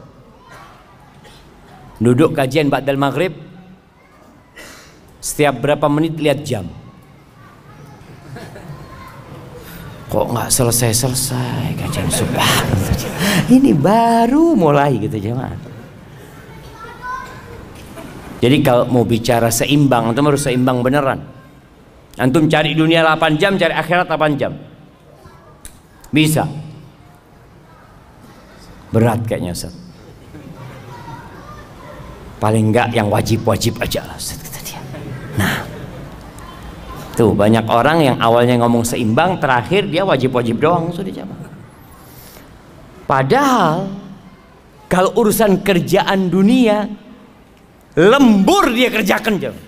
Duduk kajian ba'dal maghrib Setiap berapa menit lihat jam. Kok nggak selesai kajian subhanallah. Ini baru mulai gitu jemaah. Jadi kalau mau bicara seimbang, antum harus seimbang beneran. Antum cari dunia 8 jam, cari akhirat 8 jam. Bisa. Berat kayaknya Ustaz. Paling enggak yang wajib-wajib aja lah Ustaz kata dia. Nah, tuh banyak orang yang awalnya ngomong seimbang, terakhir dia wajib-wajib doang sudah jamaah. Padahal kalau urusan kerjaan dunia lembur dia kerjakan jamaah.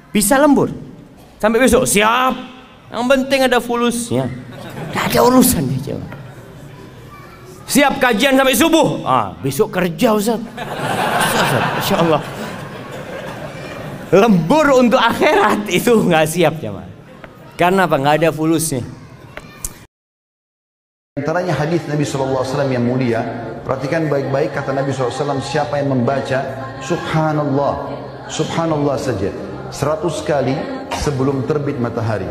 Bisa lembur sampai besok siap. Yang penting ada fulusnya. Tidak ada urusan dia jamaah. Siap kajian sampai subuh. Besok kerja Ustaz. Insya Allah. Lembur untuk akhirat itu nggak siap jemaah. Karena apa? Nggak ada fulusnya. Antaranya hadis Nabi SAW yang mulia. Perhatikan baik-baik kata Nabi SAW. Siapa yang membaca Subhanallah, Subhanallah saja 100 kali sebelum terbit matahari,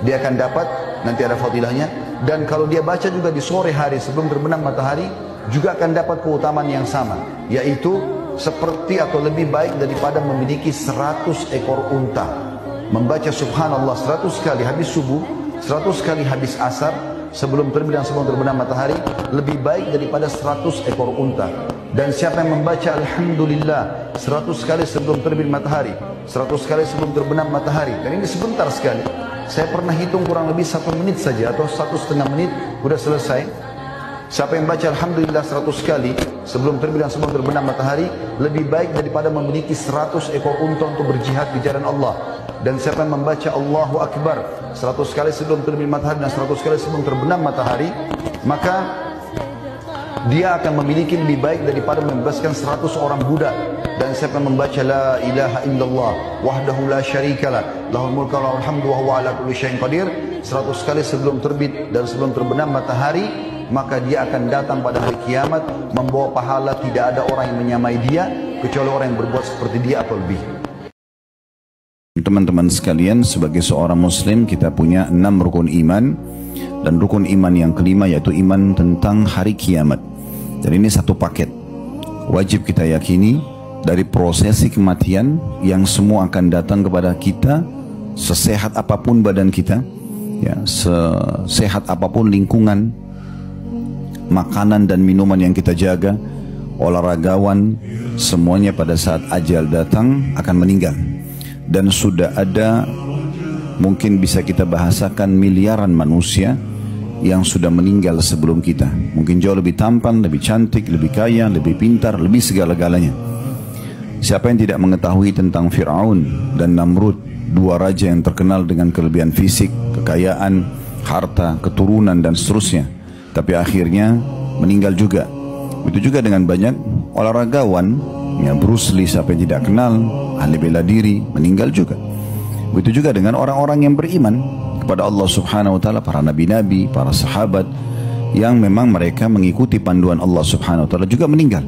dia akan dapat, nanti ada fadilahnya. Dan kalau dia baca juga di sore hari sebelum terbenam matahari, juga akan dapat keutamaan yang sama, yaitu seperti atau lebih baik daripada memiliki 100 ekor unta. Membaca subhanallah 100 kali habis subuh, 100 kali habis asar, sebelum terbit dan sebelum terbenam matahari, lebih baik daripada 100 ekor unta. Dan siapa yang membaca alhamdulillah 100 kali sebelum terbit matahari, 100 kali sebelum terbenam matahari, dan ini sebentar sekali, saya pernah hitung kurang lebih 1 menit saja atau 1,5 menit sudah selesai. Siapa yang baca alhamdulillah 100 kali sebelum terbit dan sebelum terbenam matahari, lebih baik daripada memiliki 100 ekor unta untuk berjihad di jalan Allah. Dan siapa yang membaca Allahu Akbar 100 kali sebelum terbit matahari dan 100 kali sebelum terbenam matahari, maka dia akan memiliki lebih baik daripada membebaskan 100 orang budak. Dan siapa yang membaca la ilaha illallah wahdahu la syarikalah lahul mulku wa lahul hamdu wa huwa ala kulli syai'in qadir 100 kali sebelum terbit dan sebelum terbenam matahari, maka dia akan datang pada hari kiamat membawa pahala. Tidak ada orang yang menyamai dia kecuali orang yang berbuat seperti dia atau lebih. Teman-teman sekalian, sebagai seorang muslim kita punya 6 rukun iman, dan rukun iman yang kelima yaitu iman tentang hari kiamat. Dan ini satu paket, wajib kita yakini dari prosesi kematian yang semua akan datang kepada kita, sesehat apapun badan kita, ya, sesehat apapun lingkungan, makanan dan minuman yang kita jaga, olahragawan, semuanya pada saat ajal datang akan meninggal. Dan sudah ada, mungkin bisa kita bahasakan, miliaran manusia yang sudah meninggal sebelum kita. Mungkin jauh lebih tampan, lebih cantik, lebih kaya, lebih pintar, lebih segala-galanya. Siapa yang tidak mengetahui tentang Fir'aun dan Namrud, dua raja yang terkenal dengan kelebihan fisik, kekayaan, harta, keturunan dan seterusnya, tapi akhirnya meninggal juga. Itu juga dengan banyak olahragawan, ya, Bruce Lee, siapa yang tidak kenal, ahli bela diri, meninggal juga. Begitu juga dengan orang-orang yang beriman kepada Allah Subhanahu wa taala, para nabi-nabi, para sahabat yang memang mereka mengikuti panduan Allah Subhanahu wa taala juga meninggal.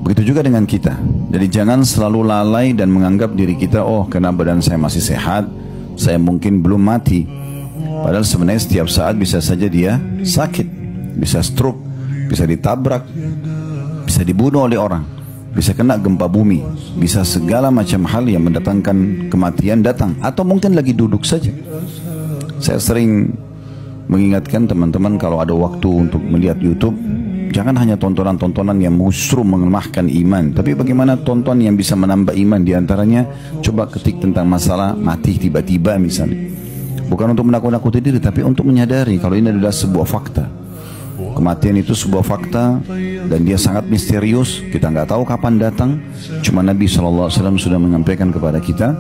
Begitu juga dengan kita. Jadi jangan selalu lalai dan menganggap diri kita, oh karena badan saya masih sehat, saya mungkin belum mati. Padahal sebenarnya setiap saat bisa saja dia sakit, bisa stroke, bisa ditabrak, bisa dibunuh oleh orang, bisa kena gempa bumi, bisa segala macam hal yang mendatangkan kematian datang, atau mungkin lagi duduk saja. Saya sering mengingatkan teman-teman kalau ada waktu untuk melihat YouTube, jangan hanya tontonan-tontonan yang justru melemahkan iman, tapi bagaimana tonton yang bisa menambah iman. Di antaranya coba ketik tentang masalah mati tiba-tiba misalnya. Bukan untuk menakut-nakuti diri, tapi untuk menyadari kalau ini adalah sebuah fakta. Kematian itu sebuah fakta dan dia sangat misterius, kita nggak tahu kapan datang. Cuma Nabi SAW sudah menyampaikan kepada kita,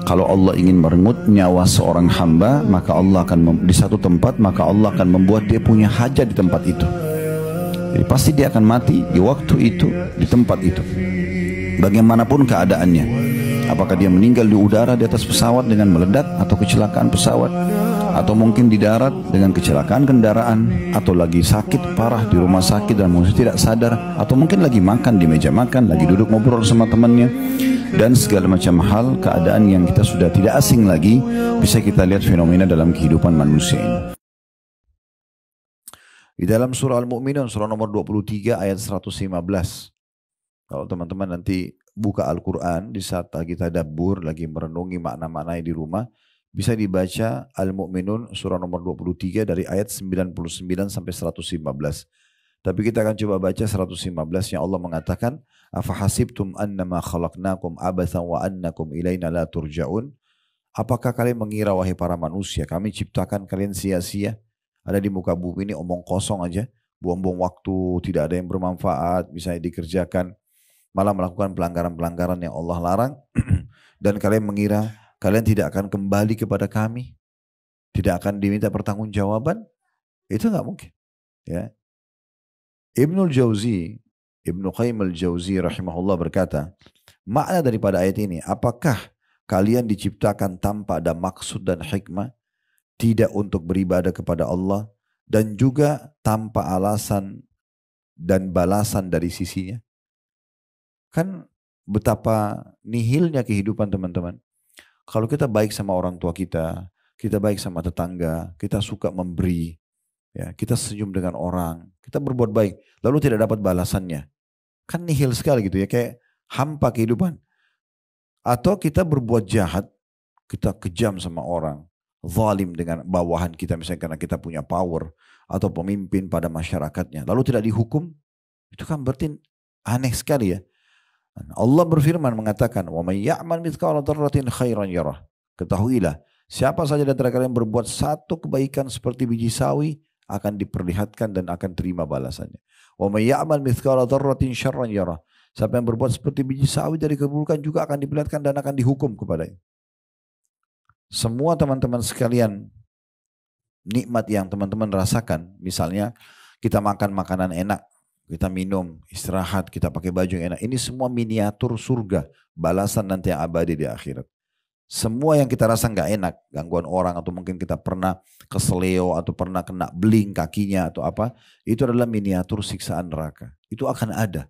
kalau Allah ingin merenggut nyawa seorang hamba, maka Allah akan di satu tempat, maka Allah akan membuat dia punya hajat di tempat itu. Jadi pasti dia akan mati di waktu itu, di tempat itu, bagaimanapun keadaannya. Apakah dia meninggal di udara di atas pesawat dengan meledak, atau kecelakaan pesawat, atau mungkin di darat dengan kecelakaan kendaraan, atau lagi sakit parah di rumah sakit dan mungkin tidak sadar, atau mungkin lagi makan di meja makan, lagi duduk ngobrol sama temannya, dan segala macam hal, keadaan yang kita sudah tidak asing lagi, bisa kita lihat fenomena dalam kehidupan manusia ini. Di dalam surah Al-Mu'minun, surah nomor 23 ayat 115. Kalau teman-teman nanti buka Al-Quran di saat lagi tadabbur, lagi merenungi makna-maknanya di rumah, bisa dibaca Al-Mu'minun surah nomor 23 dari ayat 99 sampai 115. Tapi kita akan coba baca 115 yang Allah mengatakan, "Afahasibtum annama khalaqnakum abathan wa annakum ilaina la turja'un?" Apakah kalian mengira wahai para manusia, kami ciptakan kalian sia-sia? Ada di muka bumi ini omong kosong aja, buang-buang waktu, tidak ada yang bermanfaat, bisa dikerjakan, malah melakukan pelanggaran-pelanggaran yang Allah larang. Dan kalian mengira kalian tidak akan kembali kepada kami, tidak akan diminta pertanggungjawaban? Itu nggak mungkin. Ya. Ibnu Qayyim al-Jauzi rahimahullah berkata, makna daripada ayat ini, apakah kalian diciptakan tanpa ada maksud dan hikmah, tidak untuk beribadah kepada Allah, dan juga tanpa alasan dan balasan dari sisinya? Kan betapa nihilnya kehidupan teman-teman. Kalau kita baik sama orang tua kita baik sama tetangga, kita suka memberi, ya, kita senyum dengan orang, kita berbuat baik, lalu tidak dapat balasannya, kan nihil sekali gitu ya, kayak hampa kehidupan. Atau kita berbuat jahat, kita kejam sama orang, zalim dengan bawahan kita misalnya karena kita punya power, atau pemimpin pada masyarakatnya, lalu tidak dihukum, itu kan berarti aneh sekali ya. Allah berfirman mengatakan, "Wa may ya'mal mithqala dzarratin khairan yarah." Ketahuilah, siapa saja di antara kalian berbuat satu kebaikan seperti biji sawi, akan diperlihatkan dan akan terima balasannya. Wa may ya'mal mithqala dzarratin syarran yarah. Siapa yang berbuat seperti biji sawi dari keburukan juga akan diperlihatkan dan akan dihukum kepadanya. Semua teman-teman sekalian, nikmat yang teman-teman rasakan, misalnya kita makan makanan enak, kita minum, istirahat, kita pakai baju yang enak, ini semua miniatur surga, balasan nanti yang abadi di akhirat. Semua yang kita rasa nggak enak, gangguan orang, atau mungkin kita pernah keseleo, atau pernah kena beling kakinya, atau apa, itu adalah miniatur siksaan neraka. Itu akan ada.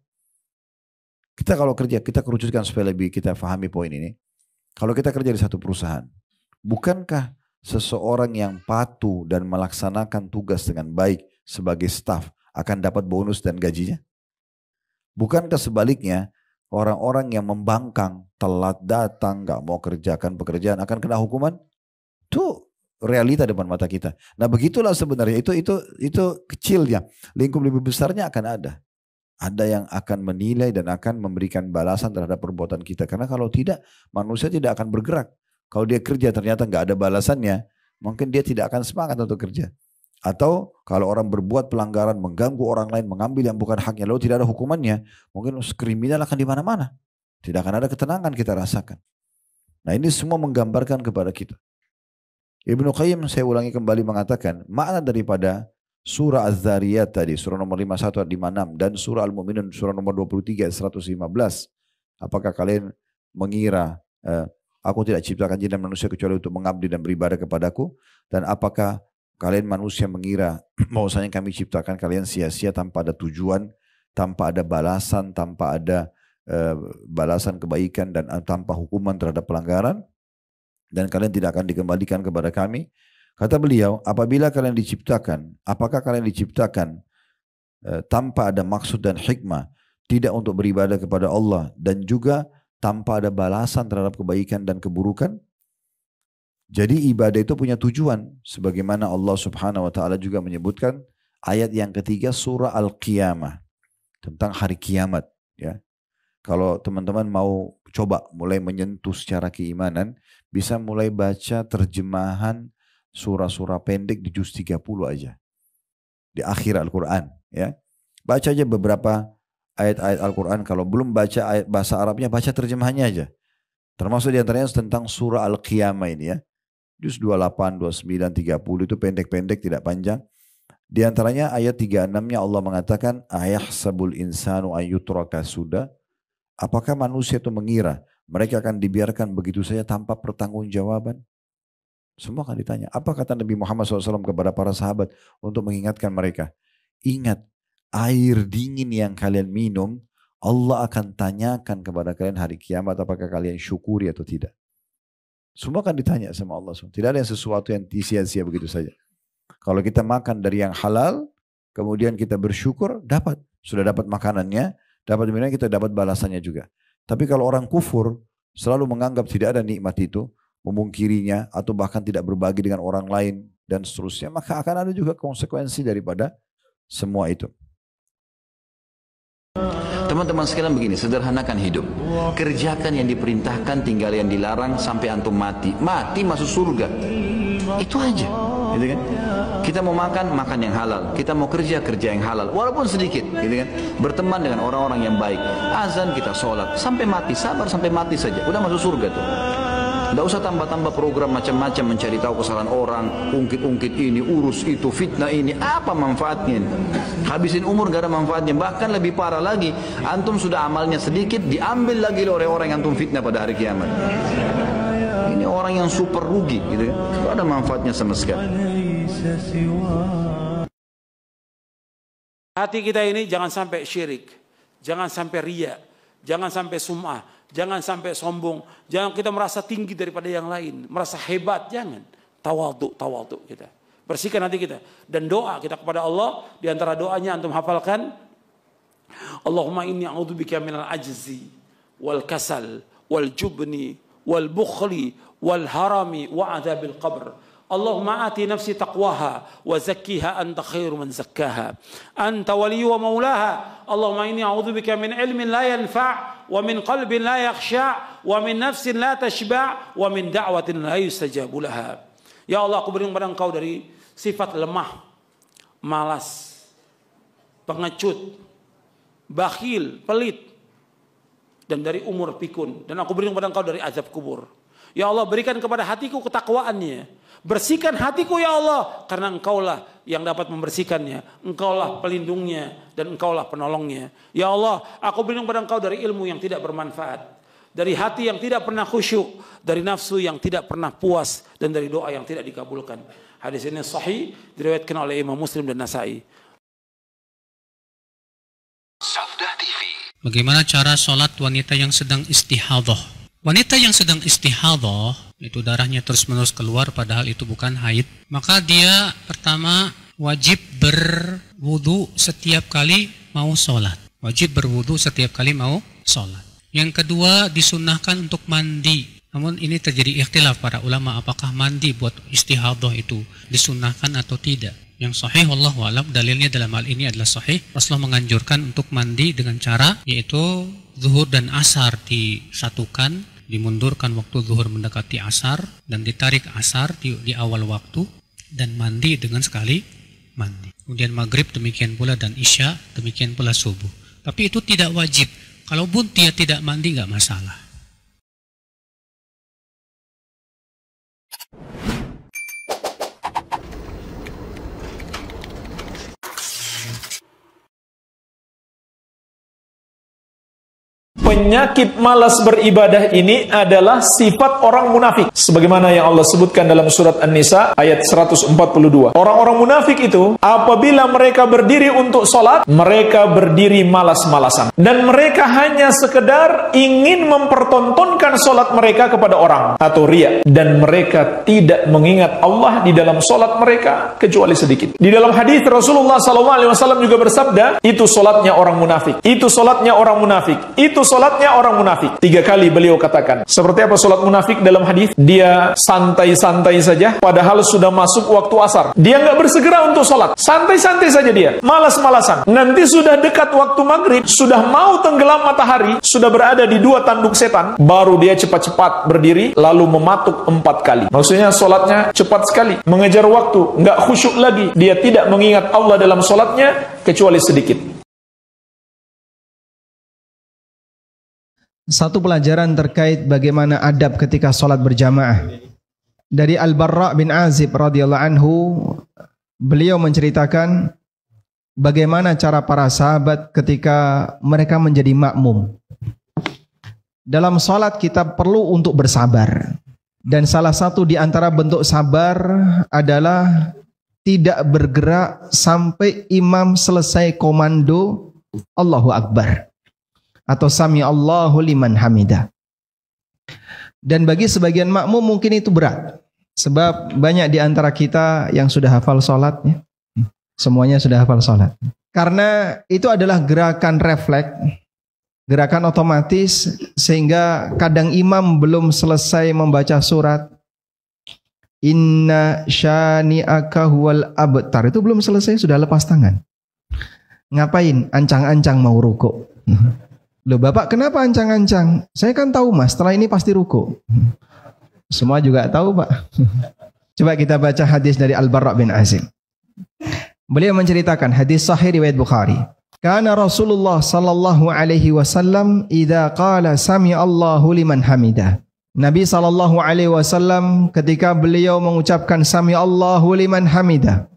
Kita kalau kerja, kita kerucutkan supaya lebih kita pahami poin ini. Kalau kita kerja di satu perusahaan, bukankah seseorang yang patuh dan melaksanakan tugas dengan baik sebagai staf akan dapat bonus dan gajinya? Bukankah sebaliknya, orang-orang yang membangkang, telat datang, gak mau kerjakan pekerjaan akan kena hukuman? Itu realita depan mata kita. Nah begitulah sebenarnya, itu kecilnya. Lingkup lebih besarnya akan ada. Ada yang akan menilai dan akan memberikan balasan terhadap perbuatan kita. Karena kalau tidak, manusia tidak akan bergerak. Kalau dia kerja ternyata gak ada balasannya, mungkin dia tidak akan semangat untuk kerja. Atau kalau orang berbuat pelanggaran, mengganggu orang lain, mengambil yang bukan haknya, lalu tidak ada hukumannya, mungkin kriminal akan di mana-mana. Tidak akan ada ketenangan kita rasakan. Nah ini semua menggambarkan kepada kita. Ibnu Qayyim, saya ulangi kembali, mengatakan makna daripada surah Az-Zariyat tadi, surah nomor 51 ayat 56, dan surah Al-Mu'minun surah nomor 23 ayat 115. Apakah kalian mengira aku tidak ciptakan jin dan manusia kecuali untuk mengabdi dan beribadah kepadaku? Dan apakah kalian manusia mengira bahwasanya kami ciptakan kalian sia-sia tanpa ada tujuan, tanpa ada balasan, tanpa ada balasan kebaikan dan tanpa hukuman terhadap pelanggaran, dan kalian tidak akan dikembalikan kepada kami? Kata beliau, apabila kalian diciptakan, apakah kalian diciptakan tanpa ada maksud dan hikmah, tidak untuk beribadah kepada Allah, dan juga tanpa ada balasan terhadap kebaikan dan keburukan? Jadi ibadah itu punya tujuan, sebagaimana Allah Subhanahu wa taala juga menyebutkan ayat yang ketiga surah Al-Qiyamah tentang hari kiamat, ya. Kalau teman-teman mau coba mulai menyentuh secara keimanan, bisa mulai baca terjemahan surah-surah pendek di juz 30 aja. Di akhir Al-Quran, ya. Baca aja beberapa ayat-ayat Al-Quran, kalau belum baca ayat bahasa Arabnya, baca terjemahannya aja. Termasuk diantaranya tentang surah Al-Qiyamah ini, ya. Juz 28, 29, 30 itu pendek-pendek, tidak panjang. Di antaranya ayat 36-nya Allah mengatakan, ayahsabul insanu ayyutraka suda. Apakah manusia itu mengira mereka akan dibiarkan begitu saja tanpa pertanggungjawaban? Semua akan ditanya. Apa kata Nabi Muhammad SAW kepada para sahabat untuk mengingatkan mereka? Ingat, air dingin yang kalian minum, Allah akan tanyakan kepada kalian hari kiamat apakah kalian syukuri atau tidak. Semua akan ditanya sama Allah. Tidak ada yang sesuatu yang sia-sia begitu saja. Kalau kita makan dari yang halal, kemudian kita bersyukur, dapat. Sudah dapat makanannya, dapat minumnya, kita dapat balasannya juga. Tapi kalau orang kufur, selalu menganggap tidak ada nikmat itu, memungkirinya, atau bahkan tidak berbagi dengan orang lain, dan seterusnya, maka akan ada juga konsekuensi daripada semua itu. Teman-teman sekalian begini, sederhanakan hidup. Kerjakan yang diperintahkan, tinggal yang dilarang sampai antum mati. Mati masuk surga. Itu aja. Gitu kan? Kita mau makan, makan yang halal. Kita mau kerja, kerja yang halal. Walaupun sedikit, gitu kan? Berteman dengan orang-orang yang baik. Azan kita sholat. Sampai mati, sabar sampai mati saja. Udah masuk surga tuh. Tidak usah tambah-tambah program macam-macam mencari tahu kesalahan orang, ungkit-ungkit ini, urus itu, fitnah ini, apa manfaatnya? Habisin umur gak ada manfaatnya. Bahkan lebih parah lagi, antum sudah amalnya sedikit, diambil lagi oleh orang yang antum fitnah pada hari kiamat. Ini orang yang super rugi, gitu kan? Gak ada manfaatnya sama sekali. Hati kita ini jangan sampai syirik, jangan sampai riya, jangan sampai sum'ah. Jangan sampai sombong, jangan kita merasa tinggi daripada yang lain, merasa hebat, jangan. Tawadhu kita. Bersihkan hati kita. Dan doa kita kepada Allah, di antara doanya antum hafalkan, Allahumma inni a'udzubika minal ajzi, wal kasal, wal jubni, wal bukhli, wal harami, wa adzabil qabr. Allahumma ati nafsi taqwaha wa zakkiha anta khairu man zakkaha anta waliyyu wa maulaha. Allahumma inni a'udzubika min ilmin la yanfa' wa min qalbin la yakhsha' wa min nafsin la tashba' wa min da'watin la yustajabu laha. Ya Allah, aku berlindung pada Engkau dari sifat lemah, malas, pengecut, bakhil, pelit, dan dari umur pikun, dan aku berlindung pada Engkau dari azab kubur. Ya Allah, berikan kepada hatiku ketakwaannya. Bersihkan hatiku ya Allah, karena Engkaulah yang dapat membersihkannya. Engkaulah pelindungnya dan Engkaulah penolongnya. Ya Allah, aku berlindung pada Engkau dari ilmu yang tidak bermanfaat, dari hati yang tidak pernah khusyuk, dari nafsu yang tidak pernah puas, dan dari doa yang tidak dikabulkan. Hadis ini sahih, diriwayatkan oleh Imam Muslim dan Nasai. Bagaimana cara sholat wanita yang sedang istihadhah? Wanita yang sedang istihadhah, itu darahnya terus-menerus keluar padahal itu bukan haid, maka dia pertama wajib berwudu setiap kali mau sholat. Wajib berwudu setiap kali mau sholat. Yang kedua, disunnahkan untuk mandi. Namun ini terjadi ikhtilaf para ulama, apakah mandi buat istihadhah itu disunnahkan atau tidak. Yang sahih wallahu a'lam, dalilnya dalam hal ini adalah sahih. Rasulullah menganjurkan untuk mandi dengan cara yaitu zuhur dan asar disatukan, dimundurkan waktu zuhur mendekati asar dan ditarik asar di awal waktu, dan mandi dengan sekali mandi. Kemudian maghrib demikian pula, dan isya demikian pula subuh. Tapi itu tidak wajib. Kalaupun dia tidak mandi nggak masalah. Penyakit malas beribadah ini adalah sifat orang munafik. Sebagaimana yang Allah sebutkan dalam surat An-Nisa ayat 142. Orang-orang munafik itu apabila mereka berdiri untuk sholat, mereka berdiri malas-malasan. Dan mereka hanya sekedar ingin mempertontonkan sholat mereka kepada orang atau riya. Dan mereka tidak mengingat Allah di dalam sholat mereka kecuali sedikit. Di dalam hadis Rasulullah SAW juga bersabda, itu sholatnya orang munafik. Itu sholatnya orang munafik. Itu sholatnya orang munafik. 3 kali beliau katakan. Seperti apa sholat munafik dalam hadis? Dia santai-santai saja, padahal sudah masuk waktu asar. Dia nggak bersegera untuk sholat. Santai-santai saja dia. Malas-malasan. Nanti sudah dekat waktu maghrib, sudah mau tenggelam matahari, sudah berada di 2 tanduk setan, baru dia cepat-cepat berdiri, lalu mematuk 4 kali. Maksudnya sholatnya cepat sekali, mengejar waktu, nggak khusyuk lagi. Dia tidak mengingat Allah dalam sholatnya kecuali sedikit. Satu pelajaran terkait bagaimana adab ketika sholat berjamaah. Dari Al-Barra bin Azib radhiyallahu anhu, beliau menceritakan bagaimana cara para sahabat ketika mereka menjadi makmum. Dalam sholat kita perlu untuk bersabar. Dan salah satu di antara bentuk sabar adalah tidak bergerak sampai imam selesai komando Allahu Akbar. atau sami Allahu liman hamidah. Dan bagi sebagian makmum mungkin itu berat. Sebab banyak di antara kita yang sudah hafal sholat, ya. Semuanya sudah hafal sholat. Karena itu adalah gerakan refleks, gerakan otomatis, sehingga kadang imam belum selesai membaca surat Inna syani'aka huwal abtar, itu belum selesai sudah lepas tangan. Ngapain? Ancang-ancang mau ruku. Loh Bapak kenapa ancang-ancang? Saya kan tahu Mas, setelah ini pasti ruku. Semua juga tahu Pak. Coba kita baca hadis dari Al-Barra bin Azib. Beliau menceritakan hadis sahih riwayat Bukhari. Kana Rasulullah sallallahu alaihi wasallam idza qala sami Allahu liman hamidah. Nabi sallallahu alaihi wasallam ketika beliau mengucapkan sami Allahu liman hamidah,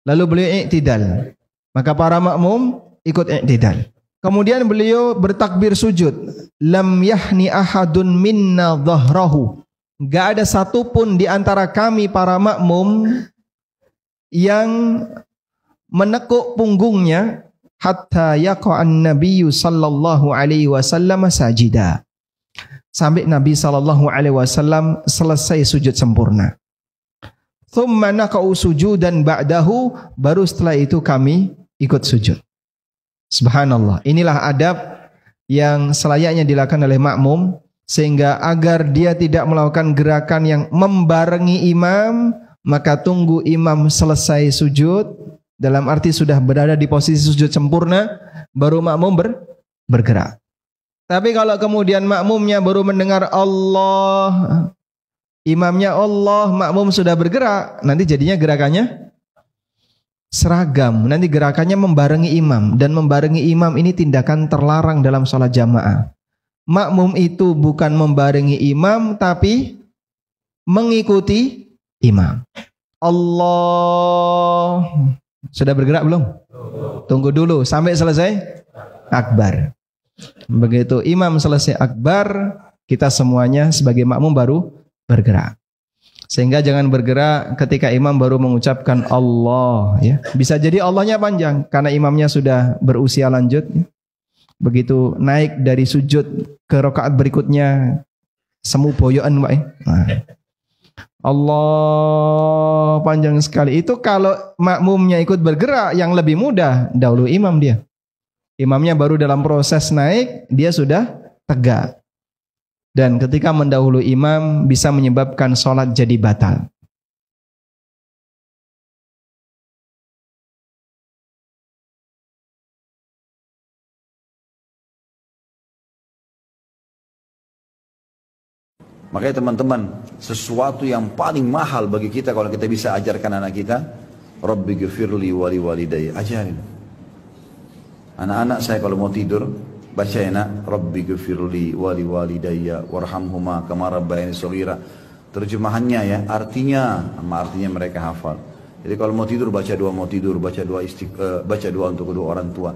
lalu beliau i'tidal, maka para makmum ikut i'tidal. Kemudian beliau bertakbir sujud. Lam yahni ahadun minna dhahrahu. Gak ada satupun di antara kami para makmum yang menekuk punggungnya hatta yaqa'an nabiyyu sallallahu alaihi wasallam sajida. Sampai Nabi sallallahu alaihi wasallam selesai sujud sempurna. Thumma naqa'u sujudan ba'dahu, baru setelah itu kami ikut sujud. Subhanallah. Inilah adab yang selayaknya dilakukan oleh makmum, sehingga agar dia tidak melakukan gerakan yang membarengi imam, maka tunggu imam selesai sujud, dalam arti sudah berada di posisi sujud sempurna, baru makmum bergerak. Tapi kalau kemudian makmumnya baru mendengar Allah, imamnya Allah, makmum sudah bergerak, nanti jadinya gerakannya seragam. Nanti gerakannya membarengi imam, dan membarengi imam ini tindakan terlarang dalam sholat jamaah. Makmum itu bukan membarengi imam, tapi mengikuti imam. Allah sudah bergerak belum? Tunggu dulu sampai selesai akbar. Begitu imam selesai akbar, kita semuanya sebagai makmum baru bergerak. Sehingga jangan bergerak ketika imam baru mengucapkan Allah, ya. Bisa jadi Allahnya panjang karena imamnya sudah berusia lanjut, ya. Begitu naik dari sujud ke rakaat berikutnya semu boyoan, Pak, ya. Nah. Allah panjang sekali. Itu kalau makmumnya ikut bergerak, yang lebih mudah dahulu imam dia. Imamnya baru dalam proses naik, dia sudah tegak. Dan ketika mendahului imam bisa menyebabkan sholat jadi batal. Makanya teman-teman, sesuatu yang paling mahal bagi kita kalau kita bisa ajarkan anak kita, Rabbi ghfirli wali walidayya, ajarin. Anak-anak saya kalau mau tidur, baca enak, Rabbi ghfirli wali walidayya warhamhuma kama rabbayani shaghira. Terjemahannya ya, artinya mereka hafal. Jadi kalau mau tidur baca doa mau tidur, baca doa untuk kedua orang tua.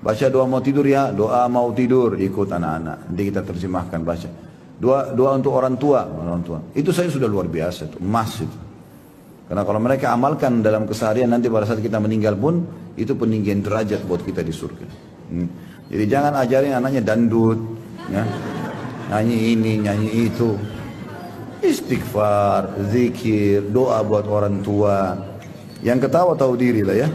Baca doa mau tidur ya, doa mau tidur ikut anak-anak. Nanti kita terjemahkan baca. Doa untuk orang tua. Itu saya sudah luar biasa, itu emas itu. Karena kalau mereka amalkan dalam keseharian, nanti pada saat kita meninggal pun itu peninggian derajat buat kita di surga. Jadi jangan ajarin anaknya dandut, ya. Nyanyi ini, nyanyi itu. Istighfar, zikir, doa buat orang tua. Yang ketawa tahu diri lah ya.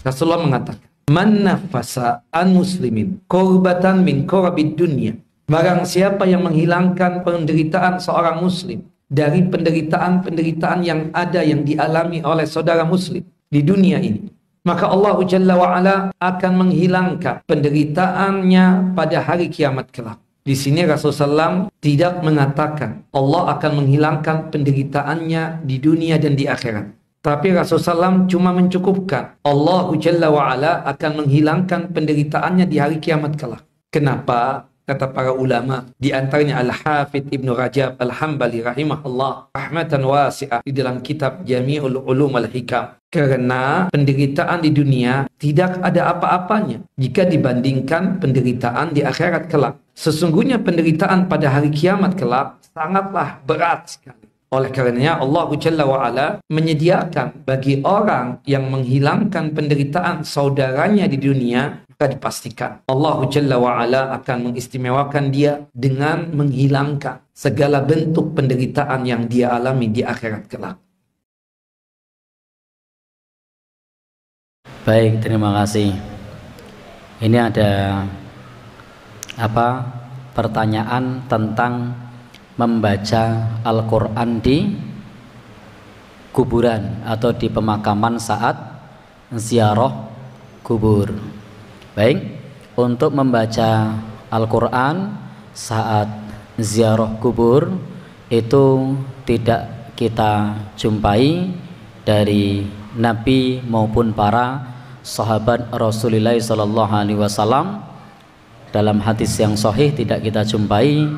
Rasulullah mengatakan, man nafasa an muslimin kurbatan min kurabid dunya. Barang siapa yang menghilangkan penderitaan seorang muslim dari penderitaan-penderitaan yang ada yang dialami oleh saudara muslim di dunia ini, maka Allah Jalla wa'ala akan menghilangkan penderitaannya pada hari kiamat kelak. Di sini Rasulullah SAW tidak mengatakan Allah akan menghilangkan penderitaannya di dunia dan di akhirat. Tapi Rasulullah SAW cuma mencukupkan Allah Jalla wa'ala akan menghilangkan penderitaannya di hari kiamat kelak. Kenapa? Kata para ulama, di antaranya Al-Hafidh Ibnu Rajab Al-Hambali rahimahullah rahmatan wasi'ah di dalam kitab Jami'ul Ulum Al-Hikam. Karena penderitaan di dunia tidak ada apa-apanya jika dibandingkan penderitaan di akhirat kelak. Sesungguhnya penderitaan pada hari kiamat kelak sangatlah berat sekali. Oleh karenanya Allah Jalla wa'ala menyediakan bagi orang yang menghilangkan penderitaan saudaranya di dunia, maka dipastikan Allah Jalla wa'ala akan mengistimewakan dia dengan menghilangkan segala bentuk penderitaan yang dia alami di akhirat kelak. Baik, terima kasih. Ini ada pertanyaan tentang membaca Al-Quran di kuburan atau di pemakaman saat ziarah kubur. Baik, untuk membaca Al-Quran saat ziarah kubur itu tidak kita jumpai dari Nabi maupun para sahabat Rasulullah SAW. Dalam hadis yang sahih tidak kita jumpai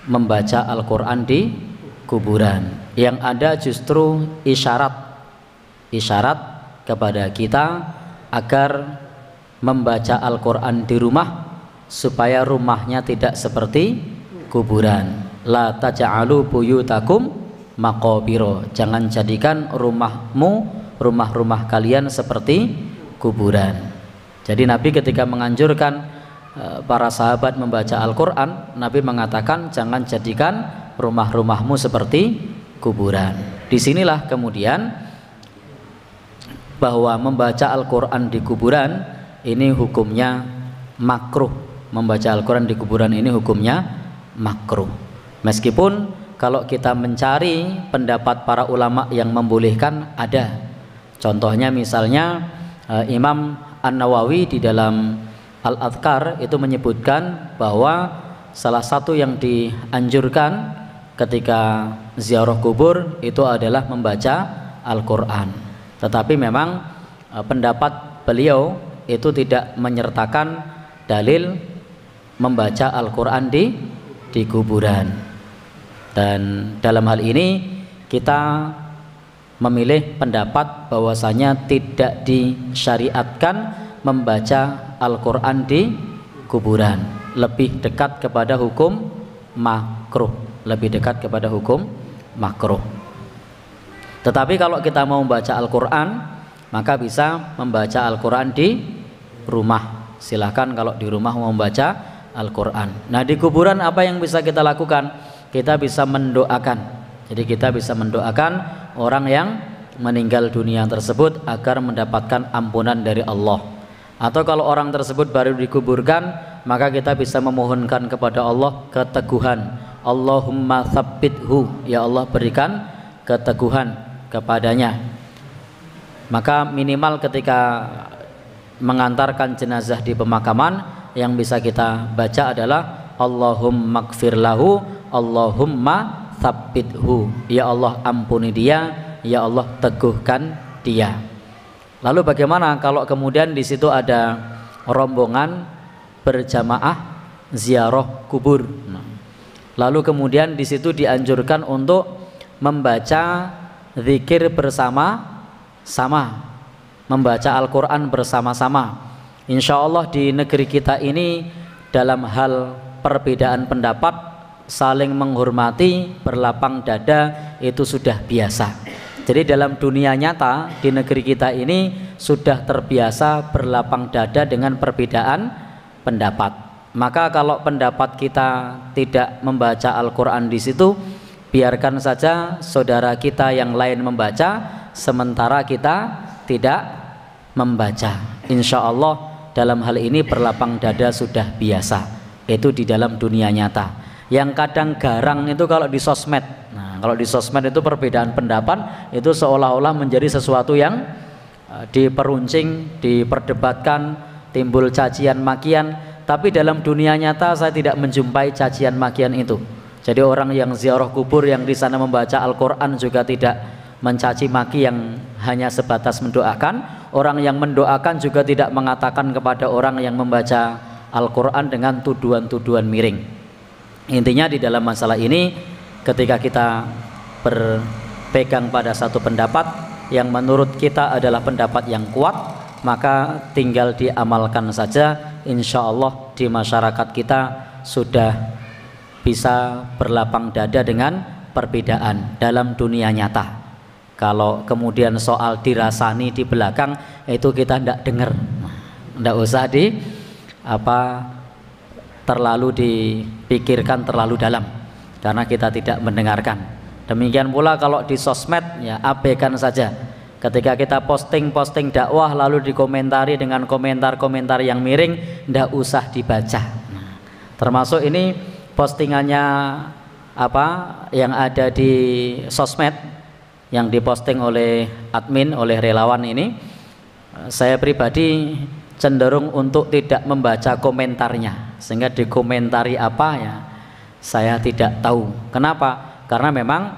membaca Al-Quran di kuburan. Yang ada justru isyarat kepada kita agar membaca Al-Quran di rumah supaya rumahnya tidak seperti kuburan. La taj'alu buyutakum maqabiro. Jangan jadikan rumah-rumah kalian seperti kuburan. Jadi Nabi ketika menganjurkan para sahabat membaca Al-Quran, Nabi mengatakan jangan jadikan rumah-rumahmu seperti kuburan. Disinilah kemudian bahwa membaca Al-Quran di kuburan ini hukumnya makruh. Membaca Al-Quran di kuburan ini hukumnya makruh. Meskipun kalau kita mencari pendapat para ulama yang membolehkan ada. Contohnya misalnya Imam An-Nawawi di dalam Al-Adhkar itu menyebutkan bahwa salah satu yang dianjurkan ketika ziarah kubur itu adalah membaca Al-Quran. Tetapi memang pendapat beliau itu tidak menyertakan dalil membaca Al-Quran di kuburan. Dan dalam hal ini kita memilih pendapat bahwasanya tidak disyariatkan membaca Al-Quran di kuburan, lebih dekat kepada hukum makruh, Tetapi kalau kita mau membaca Al-Quran, maka bisa membaca Al-Quran di rumah. Silahkan kalau di rumah mau membaca Al-Quran. Nah, di kuburan apa yang bisa kita lakukan? Kita bisa mendoakan. Jadi kita bisa mendoakan orang yang meninggal dunia tersebut agar mendapatkan ampunan dari Allah. Atau kalau orang tersebut baru dikuburkan, maka kita bisa memohonkan kepada Allah keteguhan. Allahumma tsabbithu, ya Allah berikan keteguhan kepadanya. Maka minimal ketika mengantarkan jenazah di pemakaman, yang bisa kita baca adalah Allahumma gfir lahu, Allahumma tsabbithu, ya Allah ampuni dia, ya Allah teguhkan dia. Lalu bagaimana kalau kemudian di situ ada rombongan berjamaah ziarah kubur? Lalu kemudian di situ dianjurkan untuk membaca zikir bersama-sama, membaca Al-Quran bersama-sama. Insya Allah di negeri kita ini dalam hal perbedaan pendapat, saling menghormati, berlapang dada itu sudah biasa. Jadi dalam dunia nyata di negeri kita ini sudah terbiasa berlapang dada dengan perbedaan pendapat. Maka kalau pendapat kita tidak membaca Al-Quran di situ, biarkan saja saudara kita yang lain membaca, sementara kita tidak membaca. Insya Allah dalam hal ini berlapang dada sudah biasa. Itu di dalam dunia nyata. Yang kadang garang itu kalau di sosmed. Nah, kalau di sosmed itu perbedaan pendapat itu seolah-olah menjadi sesuatu yang diperuncing, diperdebatkan, timbul cacian makian. Tapi dalam dunia nyata saya tidak menjumpai cacian makian itu. Jadi orang yang ziarah kubur yang di sana membaca Al-Quran juga tidak mencaci maki yang hanya sebatas mendoakan. Orang yang mendoakan juga tidak mengatakan kepada orang yang membaca Al-Quran dengan tuduhan-tuduhan miring. Intinya di dalam masalah ini ketika kita berpegang pada satu pendapat yang menurut kita adalah pendapat yang kuat, maka tinggal diamalkan saja. Insya Allah di masyarakat kita sudah bisa berlapang dada dengan perbedaan dalam dunia nyata. Kalau kemudian soal dirasani di belakang itu kita tidak dengar, tidak usah terlalu dipikirkan terlalu dalam karena kita tidak mendengarkan. Demikian pula kalau di sosmed ya abaikan saja. Ketika kita posting dakwah lalu dikomentari dengan komentar-komentar yang miring, tidak usah dibaca. Termasuk ini postingannya yang ada di sosmed yang diposting oleh admin, oleh relawan ini, saya pribadi cenderung untuk tidak membaca komentarnya, sehingga dikomentari apa ya saya tidak tahu. Kenapa? Karena memang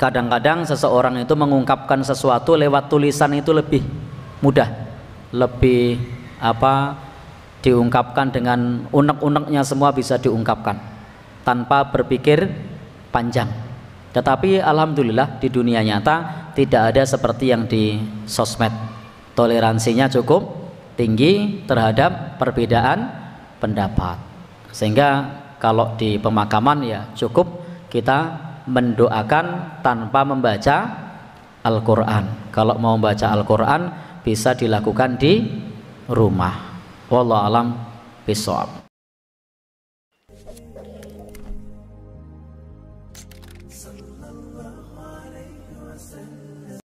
kadang-kadang seseorang itu mengungkapkan sesuatu lewat tulisan itu lebih mudah, lebih diungkapkan dengan unek-uneknya, semua bisa diungkapkan tanpa berpikir panjang. Tetapi alhamdulillah di dunia nyata tidak ada seperti yang di sosmed. Toleransinya cukup tinggi terhadap perbedaan pendapat. Sehingga kalau di pemakaman ya cukup kita mendoakan tanpa membaca Al-Quran. Kalau mau membaca Al-Quran bisa dilakukan di rumah. Wallahu a'lam bishawab.